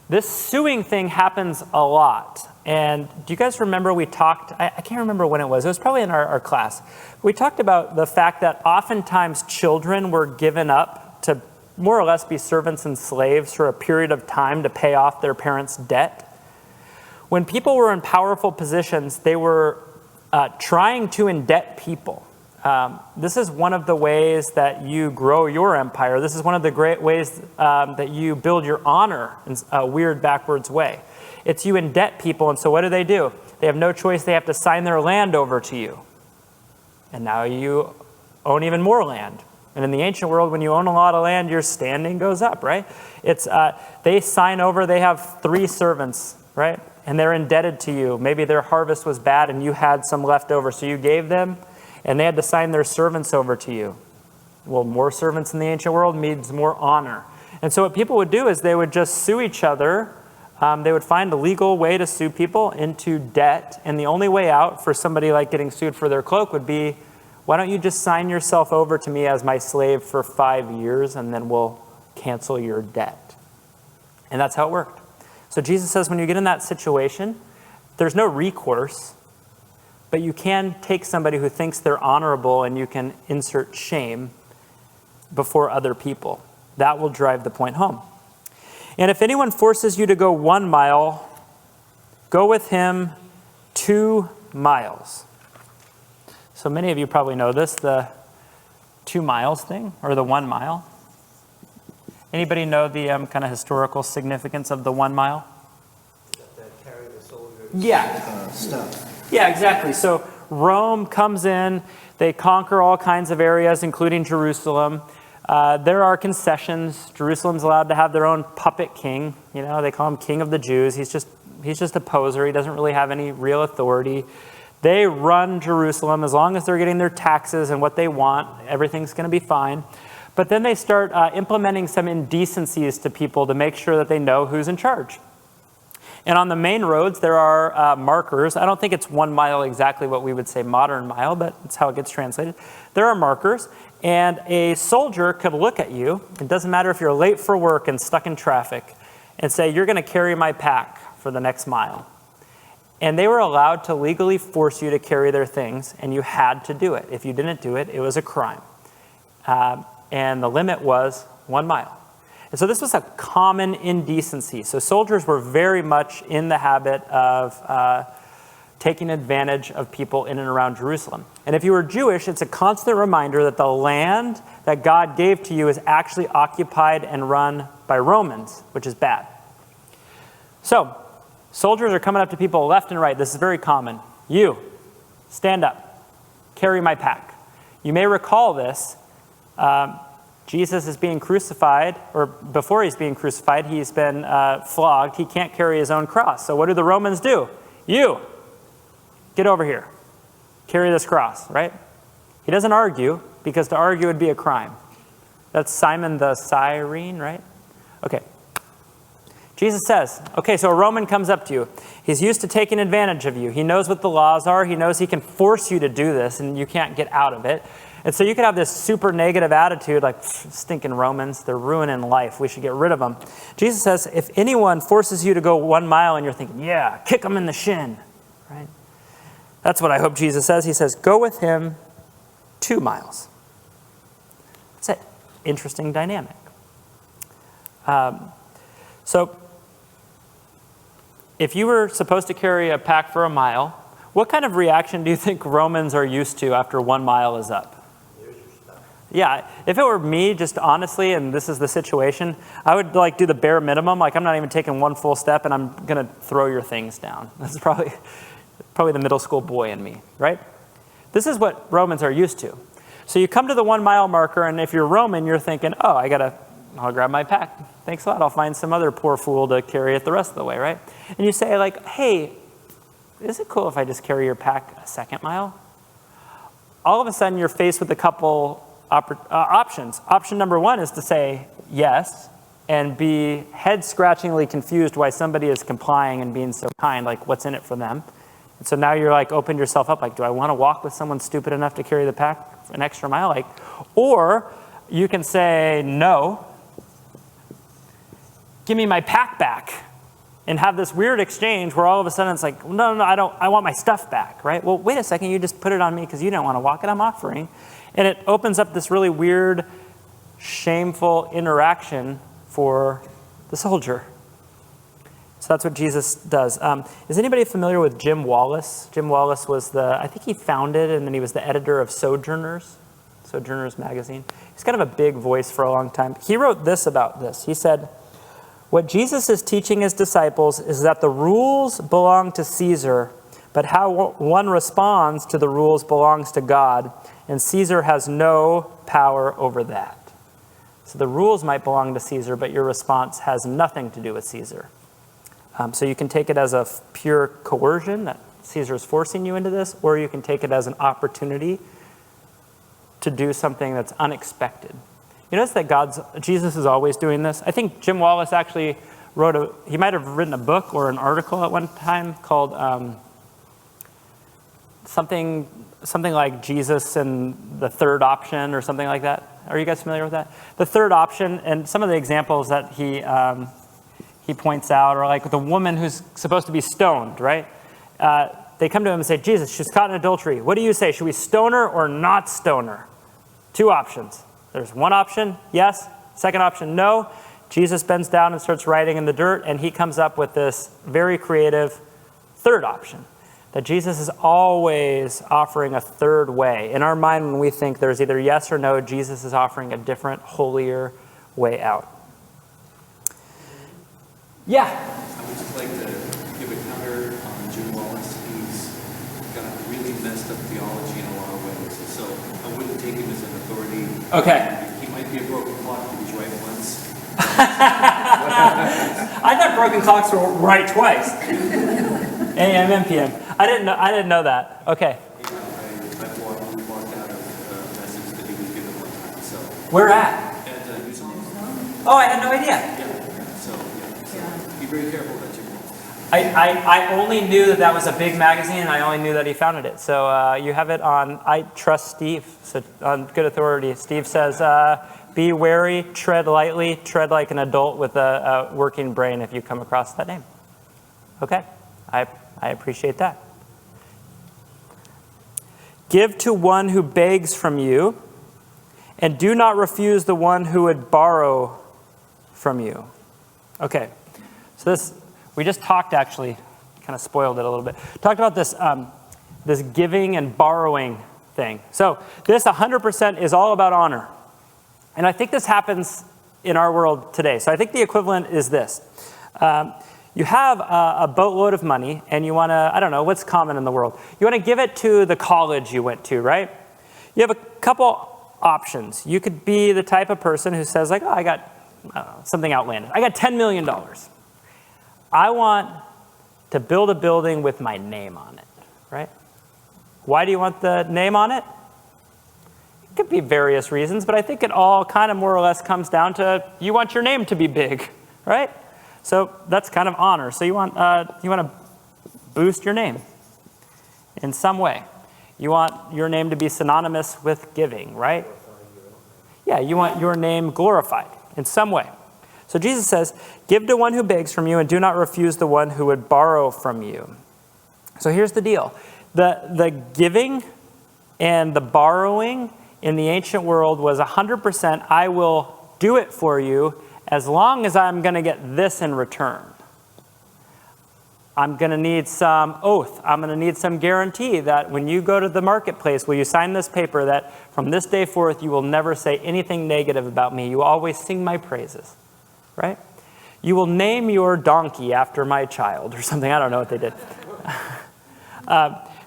This suing thing happens a lot. And do you guys remember we talked, I can't remember when it was probably in our class. We talked about the fact that oftentimes children were given up to more or less be servants and slaves for a period of time to pay off their parents' debt. When people were in powerful positions, they were trying to indebt people. This is one of the ways that you grow your empire. This is one of the great ways that you build your honor in a weird backwards way. It's you indebt people, and so what do? They have no choice. They have to sign their land over to you. And now you own even more land. And in the ancient world, when you own a lot of land, your standing goes up, right? It's they sign over, they have 3 servants, right? And they're indebted to you. Maybe their harvest was bad and you had some left over, so you gave them, and they had to sign their servants over to you. Well, more servants in the ancient world means more honor. And so what people would do is they would just sue each other. They would find a legal way to sue people into debt. And the only way out for somebody like getting sued for their cloak would be, why don't you just sign yourself over to me as my slave for 5 years, and then we'll cancel your debt. And that's how it worked. So Jesus says when you get in that situation, there's no recourse, but you can take somebody who thinks they're honorable and you can insert shame before other people. That will drive the point home. And if anyone forces you to go 1 mile, go with him 2 miles. So many of you probably know this, the 2 miles thing, or the 1 mile. Anybody know the kind of historical significance of the 1 mile? That carry the soldiers. Yeah. Stuff. Yeah, exactly. So Rome comes in, they conquer all kinds of areas, including Jerusalem. There are concessions. Jerusalem's allowed to have their own puppet king. You know, they call him King of the Jews. He's just a poser. He doesn't really have any real authority. They run Jerusalem. As long as they're getting their taxes and what they want, everything's going to be fine. But then they start implementing some indecencies to people to make sure that they know who's in charge. And on the main roads, there are markers. I don't think it's 1 mile exactly what we would say modern mile, but it's how it gets translated. There are markers, and a soldier could look at you. It doesn't matter if you're late for work and stuck in traffic, and say, you're going to carry my pack for the next mile. And they were allowed to legally force you to carry their things, and you had to do it. If you didn't do it, it was a crime. And the limit was 1 mile. And so this was a common indecency. So soldiers were very much in the habit of taking advantage of people in and around Jerusalem. And if you were Jewish, it's a constant reminder that the land that God gave to you is actually occupied and run by Romans, which is bad. So soldiers are coming up to people left and right. This is very common. You, stand up, carry my pack. You may recall this. Jesus is being crucified, or before he's being crucified, he's been flogged. He can't carry his own cross. So what do the Romans do? You, get over here. Carry this cross, right? He doesn't argue, because to argue would be a crime. That's Simon the Cyrene, right? Okay. Jesus says, okay, so a Roman comes up to you. He's used to taking advantage of you. He knows what the laws are. He knows he can force you to do this, and you can't get out of it. And so you could have this super negative attitude, like, stinking Romans, they're ruining life. We should get rid of them. Jesus says, if anyone forces you to go 1 mile and you're thinking, yeah, kick them in the shin, right? That's what I hope Jesus says. He says, go with him 2 miles. It's an interesting dynamic. So if you were supposed to carry a pack for a mile, what kind of reaction do you think Romans are used to after 1 mile is up? Yeah, if it were me, just honestly, and this is the situation, I would like do the bare minimum. Like, I'm not even taking 1 full step, and I'm going to throw your things down. That's probably the middle school boy in me, right? This is what Romans are used to. So you come to the 1 mile marker, and if you're Roman, you're thinking, oh, I'll grab my pack. Thanks a lot. I'll find some other poor fool to carry it the rest of the way, right? And you say, like, hey, is it cool if I just carry your pack a 2nd mile? All of a sudden, you're faced with a couple options. Option number 1 is to say yes and be head-scratchingly confused why somebody is complying and being so kind, like what's in it for them. And so now you're like opened yourself up, like, do I want to walk with someone stupid enough to carry the pack an extra mile? Like, or you can say no, give me my pack back, and have this weird exchange where all of a sudden it's like, no, I want my stuff back, right? Well, wait a second, you just put it on me because you don't want to walk it, I'm offering. And it opens up this really weird, shameful interaction for the soldier. So that's what Jesus does. Is anybody familiar with Jim Wallace? Jim Wallace was I think he founded and then he was the editor of Sojourners magazine. He's kind of a big voice for a long time. He wrote this about this. He said, what Jesus is teaching his disciples is that the rules belong to Caesar, but how one responds to the rules belongs to God, and Caesar has no power over that. So the rules might belong to Caesar, but your response has nothing to do with Caesar. So you can take it as a pure coercion, that Caesar is forcing you into this, or you can take it as an opportunity to do something that's unexpected. You notice that Jesus is always doing this? I think Jim Wallace actually he might have written a book or an article at one time called something like Jesus and the third option or something like that. Are you guys familiar with that? The third option, and some of the examples that he points out are like the woman who's supposed to be stoned, right? They come to him and say, Jesus, she's caught in adultery. What do you say? Should we stone her or not stone her? 2 options. There's 1 option, yes. 2nd option, no. Jesus bends down and starts writing in the dirt, and he comes up with this very creative 3rd option, that Jesus is always offering a 3rd way. In our mind, when we think there's either yes or no, Jesus is offering a different, holier way out. Yeah? I would just like to give a counter on Jim Wallace. He's got really messed up theology in a lot of ways, so I wouldn't take him as an authority. Okay. He might be a broken clock, but he's right once. I thought broken clocks were right twice. AM and PM. I didn't know that. Okay. Yeah, we walked out of a message that he was given one time. So. Where at? At Houston. Oh, I had no idea. Yeah. So be very careful that you won't. I only knew that was a big magazine, and I only knew that he founded it. So you have it on, I trust Steve, so on good authority. Steve says, be wary, tread lightly, tread like an adult with a working brain if you come across that name. Okay, I appreciate that. Give to one who begs from you, and do not refuse the one who would borrow from you. Okay, so this, we just talked actually, kind of spoiled it a little bit. Talked about this, this giving and borrowing thing. So this 100% is all about honor. And I think this happens in our world today. So I think the equivalent is this. You have a boatload of money and you want to, I don't know, what's common in the world? You want to give it to the college you went to, right? You have a couple options. You could be the type of person who says like, oh, I got something outlandish. I got $10 million. I want to build a building with my name on it, right? Why do you want the name on it? It could be various reasons, but I think it all kind of more or less comes down to you want your name to be big, right? So that's kind of honor. So you want to boost your name in some way. You want your name to be synonymous with giving, right? Yeah, you want your name glorified in some way. So Jesus says, give to one who begs from you and do not refuse the one who would borrow from you. So here's the deal. The giving and the borrowing in the ancient world was 100%, I will do it for you as long as I'm going to get this in return. I'm going to need some oath. I'm going to need some guarantee that when you go to the marketplace, will you sign this paper that from this day forth you will never say anything negative about me. You will always sing my praises, right? You will name your donkey after my child or something. I don't know what they did.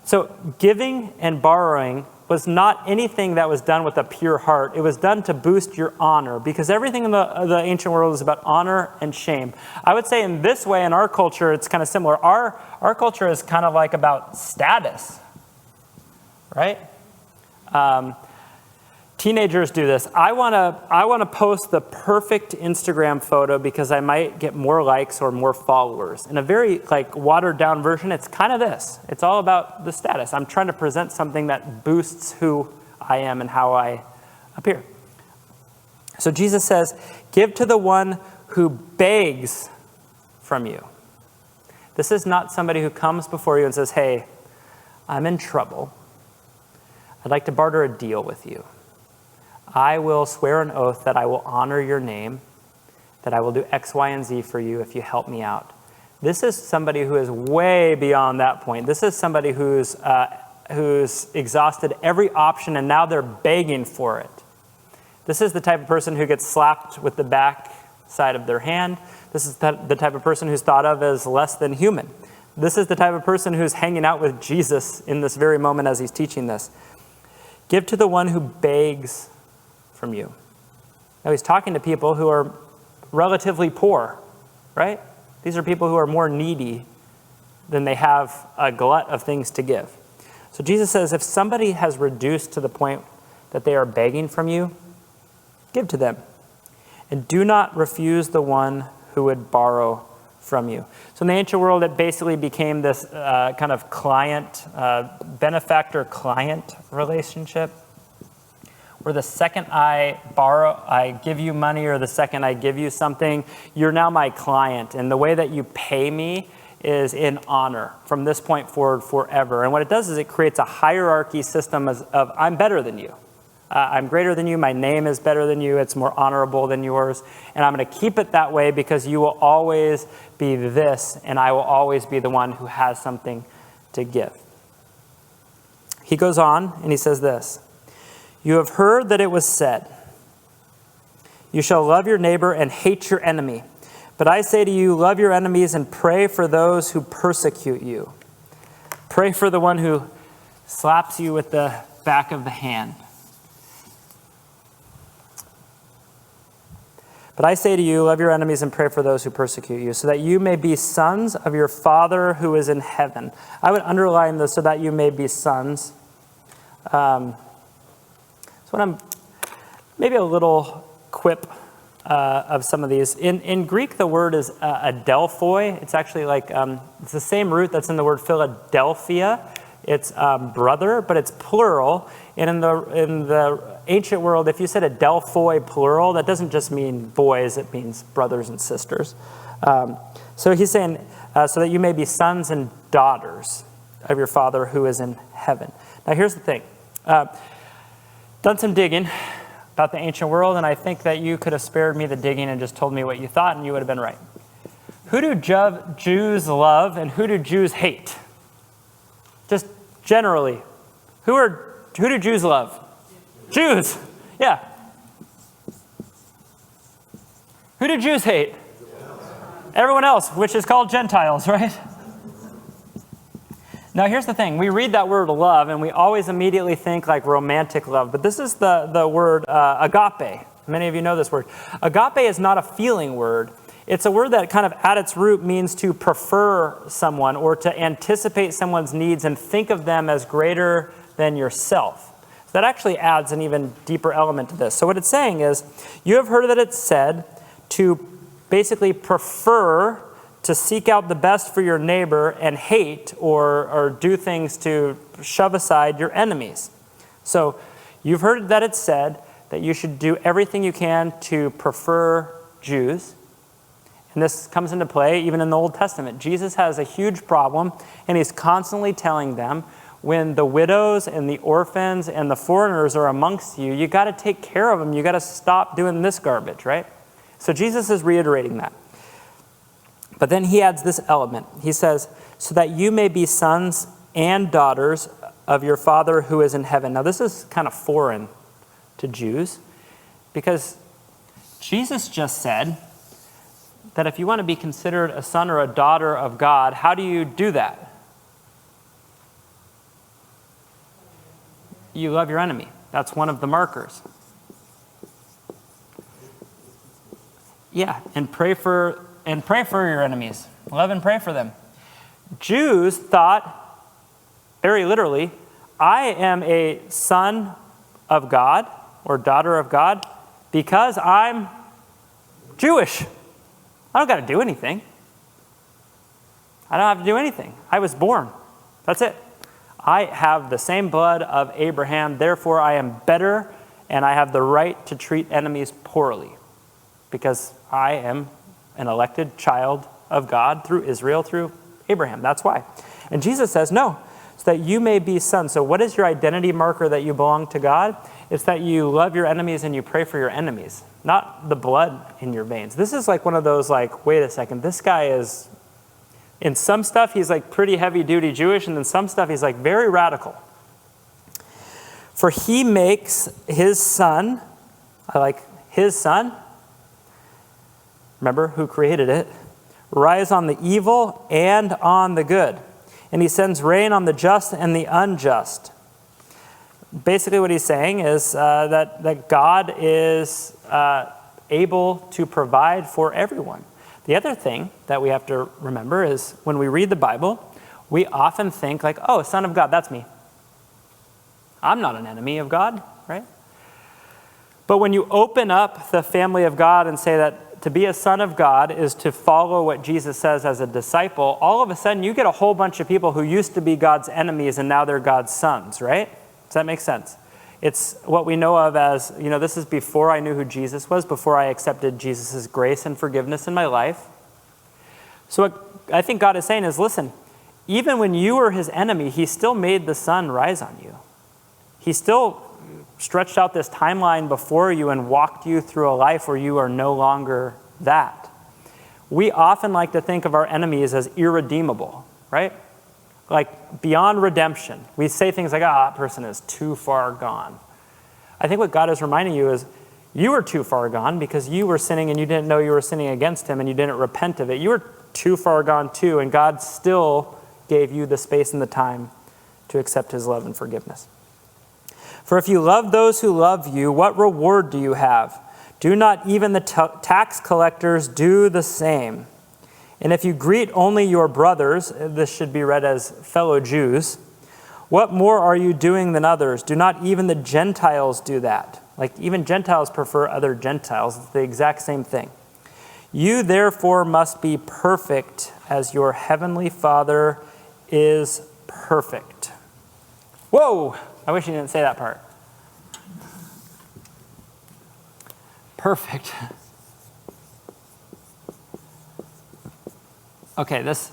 So giving and borrowing was not anything that was done with a pure heart. It was done to boost your honor, because everything in the ancient world is about honor and shame. I would say in this way, in our culture, it's kind of similar. Our culture is kind of like about status, right? Teenagers do this. I want to post the perfect Instagram photo because I might get more likes or more followers. In a very watered down version, it's kind of this. It's all about the status. I'm trying to present something that boosts who I am and how I appear. So Jesus says, give to the one who begs from you. This is not somebody who comes before you and says, hey, I'm in trouble. I'd like to barter a deal with you. I will swear an oath that I will honor your name, that I will do X, Y, and Z for you if you help me out. This is somebody who is way beyond that point. This is somebody who's exhausted every option and now they're begging for it. This is the type of person who gets slapped with the back side of their hand. This is the type of person who's thought of as less than human. This is the type of person who's hanging out with Jesus in this very moment as he's teaching this. Give to the one who begs from you. Now he's talking to people who are relatively poor, right? These are people who are more needy than they have a glut of things to give. So Jesus says, if somebody has reduced to the point that they are begging from you, give to them. And do not refuse the one who would borrow from you. So in the ancient world, it basically became this kind of benefactor-client relationship, where the second I give you money, or the second I give you something, you're now my client. And the way that you pay me is in honor from this point forward forever. And what it does is it creates a hierarchy system of I'm better than you. I'm greater than you. My name is better than you. It's more honorable than yours. And I'm going to keep it that way because you will always be this, and I will always be the one who has something to give. He goes on and he says this. You have heard that it was said, you shall love your neighbor and hate your enemy. But I say to you, love your enemies and pray for those who persecute you. Pray for the one who slaps you with the back of the hand. But I say to you, love your enemies and pray for those who persecute you, so that you may be sons of your Father who is in heaven. I would underline this, so that you may be sons. Maybe a little quip of some of these. In Greek, the word is adelphoi. It's actually it's the same root that's in the word Philadelphia. It's brother, but it's plural. And in the ancient world, if you said adelphoi plural, that doesn't just mean boys, it means brothers and sisters. So he's saying, so that you may be sons and daughters of your Father who is in heaven. Now here's the thing. Done some digging about the ancient world, and I think that you could have spared me the digging and just told me what you thought, and you would have been right. Who do Jews love and who do Jews hate? Just generally. Who do Jews love? Jews. Yeah. Who do Jews hate? Everyone else, which is called Gentiles, right? Now, here's the thing. We read that word love, and we always immediately think like romantic love. But this is the word agape. Many of you know this word. Agape is not a feeling word. It's a word that kind of at its root means to prefer someone or to anticipate someone's needs and think of them as greater than yourself. So that actually adds an even deeper element to this. So what it's saying is, you have heard that it's said to basically prefer to seek out the best for your neighbor and hate or do things to shove aside your enemies. So you've heard that it's said that you should do everything you can to prefer Jews. And this comes into play even in the Old Testament. Jesus has a huge problem, and he's constantly telling them, when the widows and the orphans and the foreigners are amongst you, you got to take care of them. You got to stop doing this garbage, right? So Jesus is reiterating that. But then he adds this element. He says, so that you may be sons and daughters of your Father who is in heaven. Now, this is kind of foreign to Jews because Jesus just said that if you want to be considered a son or a daughter of God, how do you do that? You love your enemy. That's one of the markers. Yeah, and pray for your enemies. Love and pray for them. Jews thought, very literally, I am a son of God or daughter of God because I'm Jewish. I don't got to do anything. I don't have to do anything. I was born. That's it. I have the same blood of Abraham, therefore I am better, and I have the right to treat enemies poorly because I am an elected child of God through Israel, through Abraham. That's why. And Jesus says, no, so that you may be sons. So what is your identity marker that you belong to God? It's that you love your enemies and you pray for your enemies, not the blood in your veins. This is like one of those wait a second, this guy is... In some stuff, he's pretty heavy-duty Jewish, and in some stuff, he's very radical. For he makes his son, I like his son, remember who created it, rise on the evil and on the good. And he sends rain on the just and the unjust. Basically what he's saying is that God is able to provide for everyone. The other thing that we have to remember is when we read the Bible, we often think oh, son of God, that's me. I'm not an enemy of God, right? But when you open up the family of God and say that to be a son of God is to follow what Jesus says as a disciple, all of a sudden you get a whole bunch of people who used to be God's enemies and now they're God's sons, right? Does that make sense? It's what we know of as, this is before I knew who Jesus was, before I accepted Jesus' grace and forgiveness in my life. So what I think God is saying is, listen, even when you were his enemy, he still made the sun rise on you. He still stretched out this timeline before you and walked you through a life where you are no longer that. We often like to think of our enemies as irredeemable, right? Beyond redemption. We say things like, that person is too far gone. I think what God is reminding you is you were too far gone because you were sinning and you didn't know you were sinning against him and you didn't repent of it. You were too far gone too, and God still gave you the space and the time to accept his love and forgiveness. For if you love those who love you, what reward do you have? Do not even the tax collectors do the same? And if you greet only your brothers, this should be read as fellow Jews, what more are you doing than others? Do not even the Gentiles do that? Even Gentiles prefer other Gentiles. It's the exact same thing. You therefore must be perfect as your heavenly Father is perfect. Whoa! I wish you didn't say that part. Perfect. Okay, this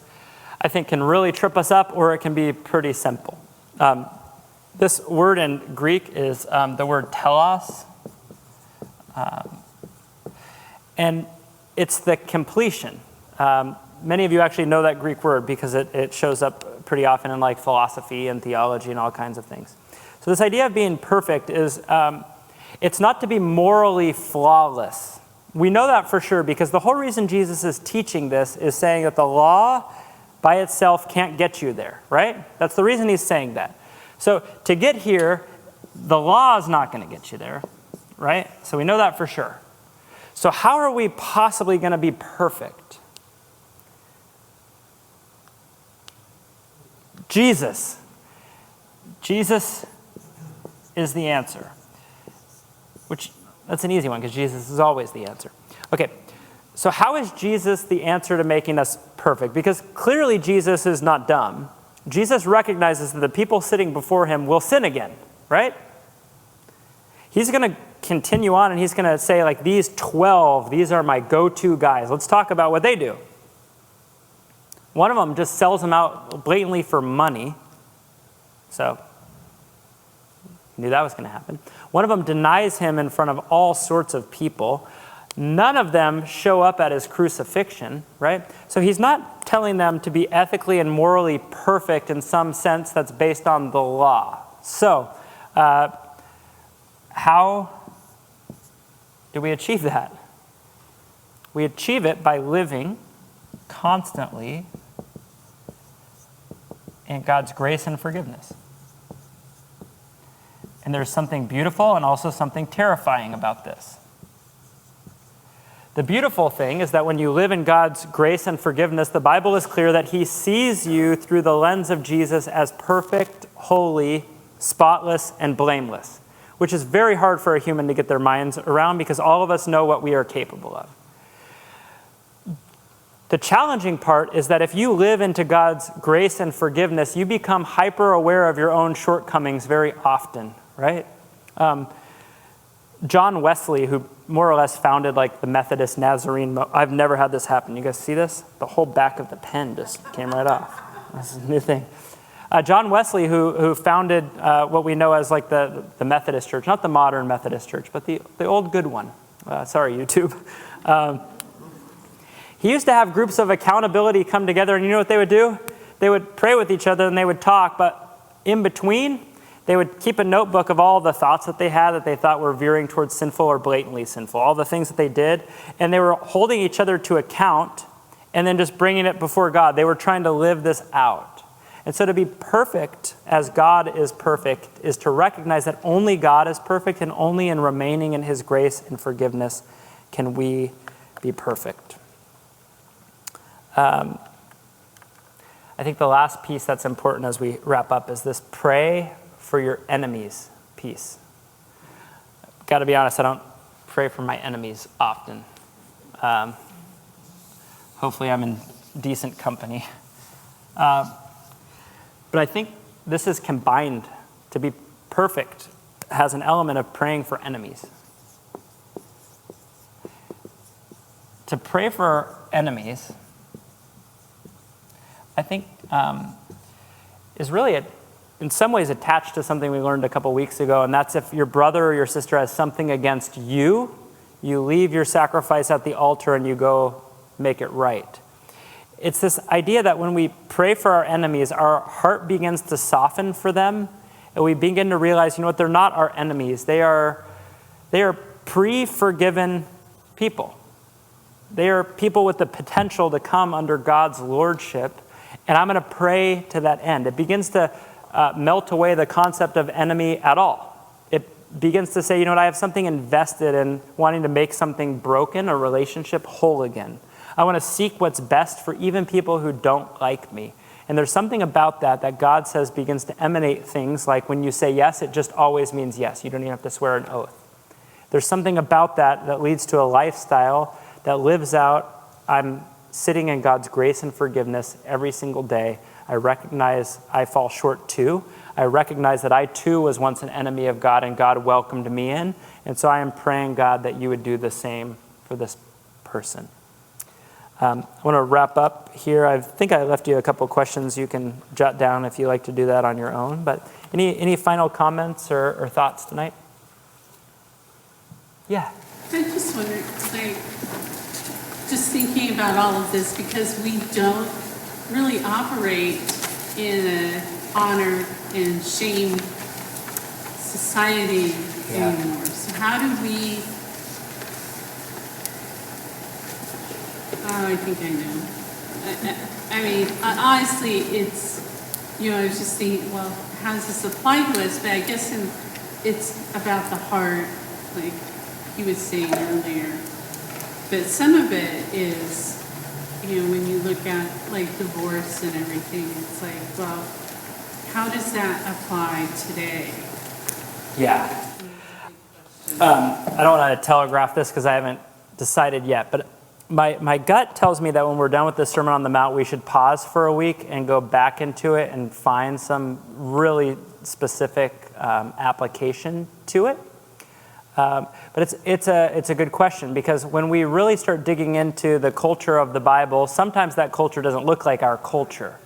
I think can really trip us up, or it can be pretty simple. This word in Greek is the word telos, and it's the completion. Many of you actually know that Greek word because it shows up pretty often in philosophy and theology and all kinds of things. So this idea of being perfect is, it's not to be morally flawless. We know that for sure because the whole reason Jesus is teaching this is saying that the law by itself can't get you there, right? That's the reason he's saying that. So to get here, the law is not going to get you there, right? So we know that for sure. So how are we possibly going to be perfect? Jesus. Jesus is the answer. That's an easy one because Jesus is always the answer. Okay, So how is Jesus the answer to making us perfect? Because clearly Jesus is not dumb. Jesus recognizes that the people sitting before him will sin again, right? He's going to continue on and he's going to say, like, these 12, these are my go-to guys. Let's talk about what they do. One of them just sells them out blatantly for money. So, knew that was going to happen. One of them denies him in front of all sorts of people. None of them show up at his crucifixion, right? So he's not telling them to be ethically and morally perfect in some sense that's based on the law. So, how do we achieve that? We achieve it by living constantly in God's grace and forgiveness. And there's something beautiful and also something terrifying about this. The beautiful thing is that when you live in God's grace and forgiveness, the Bible is clear that he sees you through the lens of Jesus as perfect, holy, spotless, and blameless, which is very hard for a human to get their minds around because all of us know what we are capable of. The challenging part is that if you live into God's grace and forgiveness, you become hyper aware of your own shortcomings very often, right? John Wesley, who more or less founded like the Methodist Nazarene, I've never had this happen. You guys see this? The whole back of the pen just came right off. This is a new thing. John Wesley, who founded what we know as like the Methodist Church, not the modern Methodist Church, but the old good one. Sorry, YouTube. He used to have groups of accountability come together, and you know what they would do? They would pray with each other and they would talk, but in between, they would keep a notebook of all the thoughts that they had that they thought were veering towards sinful or blatantly sinful, all the things that they did, and they were holding each other to account and then just bringing it before God. They were trying to live this out. And so to be perfect as God is perfect is to recognize that only God is perfect, and only in remaining in his grace and forgiveness can we be perfect. I think the last piece that's important as we wrap up is this pray for your enemies piece. Got to be honest, I don't pray for my enemies often. Hopefully I'm in decent company. But I think this is combined. To be perfect has an element of praying for enemies. To pray for enemies, I think, is really in some ways attached to something we learned a couple weeks ago, and that's if your brother or your sister has something against you, you leave your sacrifice at the altar and you go make it right. It's this idea that when we pray for our enemies, our heart begins to soften for them, and we begin to realize, you know what, they're not our enemies. They are pre-forgiven people. They are people with the potential to come under God's lordship, and I'm going to pray to that end. It begins to melt away the concept of enemy at all. It begins to say, you know what, I have something invested in wanting to make something broken, a relationship, whole again. I want to seek what's best for even people who don't like me. And there's something about that God says begins to emanate things like when you say yes, it just always means yes. You don't even have to swear an oath. There's something about that leads to a lifestyle that lives out, I'm sitting in God's grace and forgiveness every single day. I recognize I fall short too. I recognize that I too was once an enemy of God and God welcomed me in. And so I am praying, God, that you would do the same for this person. I want to wrap up here. I think I left you a couple questions you can jot down if you like to do that on your own. But any final comments or thoughts tonight? Yeah. I just wonder, like, just thinking about all of this, because we don't really operate in an honor and shame society anymore. So how do we, I think I know. I mean, honestly, it's, I was just thinking, well, how does this apply to us? But I guess it's about the heart, like he was saying earlier. But some of it is, when you look at like divorce and everything, it's like, well, how does that apply today? Yeah. I don't want to telegraph this because I haven't decided yet, but my gut tells me that when we're done with the Sermon on the Mount, we should pause for a week and go back into it and find some really specific application to it. But it's a good question, because when we really start digging into the culture of the Bible, sometimes that culture doesn't look like our culture.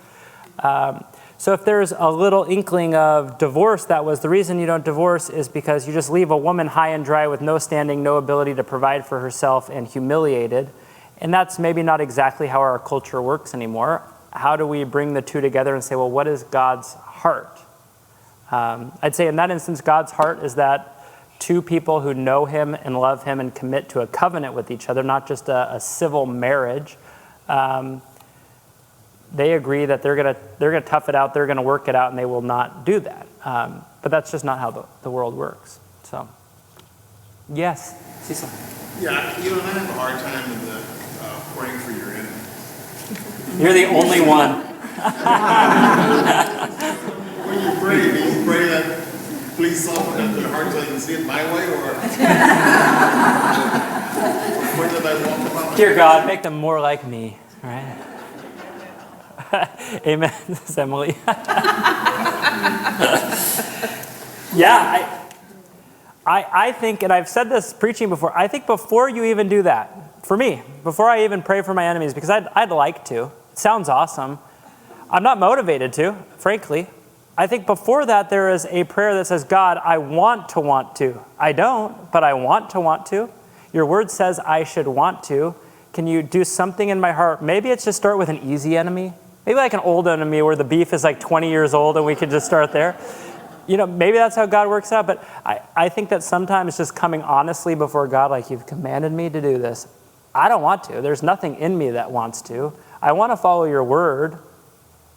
So if there's a little inkling of divorce, that was the reason you don't divorce is because you just leave a woman high and dry with no standing, no ability to provide for herself, and humiliated. And that's maybe not exactly how our culture works anymore. How do we bring the two together and say, well, what is God's heart? I'd say in that instance, God's heart is that two people who know him and love him and commit to a covenant with each other, not just a civil marriage. They agree that they're gonna tough it out, they're gonna work it out, and they will not do that. But that's just not how the world works. So, yes, Cecil. Yeah, I have a hard time with the praying for your enemy. You're the only one. When you pray, do you pray that please soften up their heart so they can see it my way, or where did I walk about? Dear God, make them more like me. All right. Amen, Emily. Yeah, I think, and I've said this preaching before, I think before you even do that, for me, before I even pray for my enemies, because I'd like to, it sounds awesome. I'm not motivated to, frankly. I think before that there is a prayer that says, God, I want to. I don't, but I want to. Your word says I should want to. Can you do something in my heart? Maybe it's just start with an easy enemy. Maybe like an old enemy where the beef is like 20 years old and we could just start there. Maybe that's how God works out. But I think that sometimes just coming honestly before God, like you've commanded me to do this. I don't want to. There's nothing in me that wants to. I want to follow your word.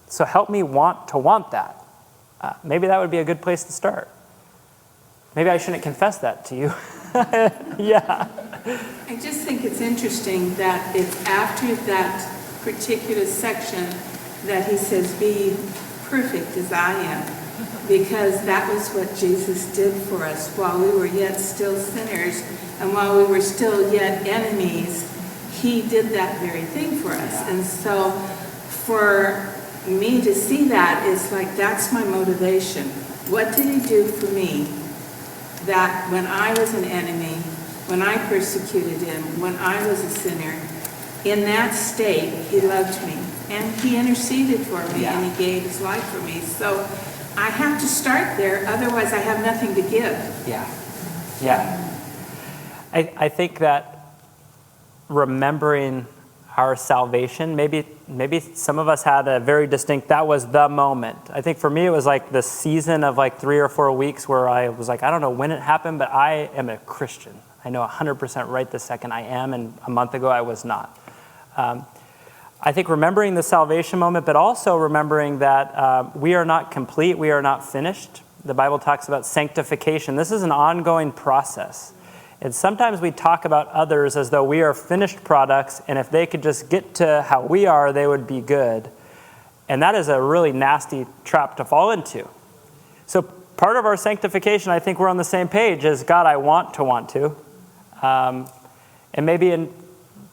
So help me want that. Maybe that would be a good place to start. Maybe I shouldn't confess that to you. Yeah. I just think it's interesting that it's after that particular section that he says, be perfect as I am, because that was what Jesus did for us while we were yet still sinners and while we were still yet enemies. He did that very thing for us. And so for me to see that, it's like that's my motivation. What did he do for me that when I was an enemy, when I persecuted him, when I was a sinner, in that state, he loved me and he interceded for me and he gave his life for me. So I have to start there, otherwise I have nothing to give. Yeah. I think that remembering our salvation, maybe some of us had a very distinct, that was the moment. I think for me it was like the season of like 3 or 4 weeks where I was like, I don't know when it happened, but I am a Christian. I know 100% right this second I am, and a month ago I was not. I think remembering the salvation moment, but also remembering that we are not complete, we are not finished. The Bible talks about sanctification. This is an ongoing process. And sometimes we talk about others as though we are finished products, and if they could just get to how we are, they would be good. And that is a really nasty trap to fall into. So part of our sanctification, I think we're on the same page, is God, I want to. And maybe in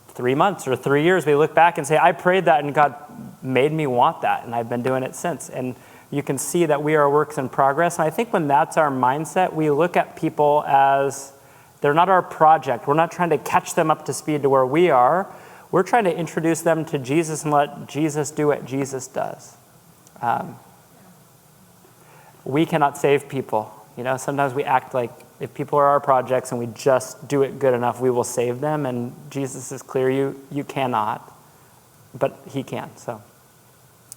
3 months or 3 years, we look back and say, I prayed that and God made me want that, and I've been doing it since. And you can see that we are works in progress. And I think when that's our mindset, we look at people as they're not our project. We're not trying to catch them up to speed to where we are. We're trying to introduce them to Jesus and let Jesus do what Jesus does. We cannot save people. Sometimes we act like if people are our projects and we just do it good enough, we will save them. And Jesus is clear, you cannot, but he can. So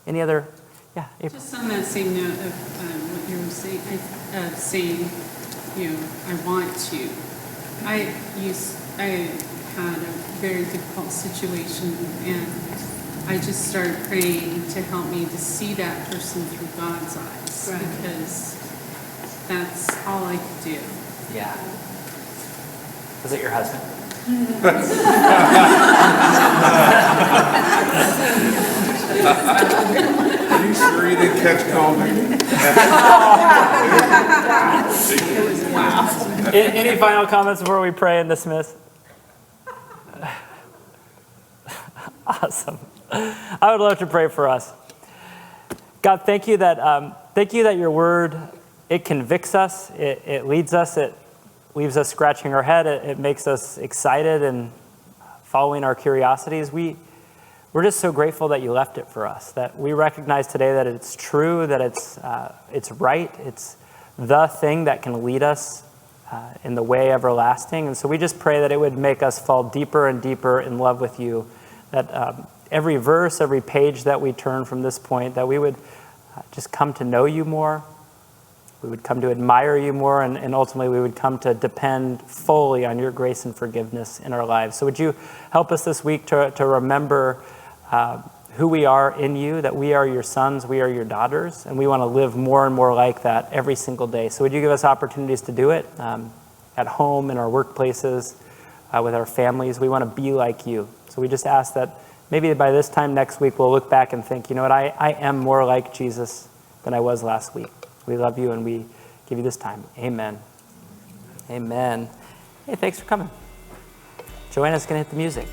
any other, yeah. April. Just on that same note of what you were saying, I want to. I had a very difficult situation, and I just started praying to help me to see that person through God's eyes, because that's all I could do. Yeah. Was it your husband? Are you sure you didn't catch COVID? Any final comments before we pray and dismiss? awesome. I would love to pray for us. God, thank you that your word, it convicts us, it leads us, it leaves us scratching our head, it makes us excited and following our curiosities. We're just so grateful that you left it for us, that we recognize today that it's true, that it's right, it's the thing that can lead us in the way everlasting. And so we just pray that it would make us fall deeper and deeper in love with you, that every verse, every page that we turn from this point, that we would just come to know you more, we would come to admire you more, and ultimately we would come to depend fully on your grace and forgiveness in our lives. So would you help us this week to remember who we are in you, that we are your sons, we are your daughters, and we want to live more and more like that every single day. So would you give us opportunities to do it at home, in our workplaces, with our families? We want to be like you. So we just ask that maybe by this time next week we'll look back and think, you know what, I am more like Jesus than I was last week. We love you and we give you this time. Amen. Amen. Hey, thanks for coming. Joanna's going to hit the music.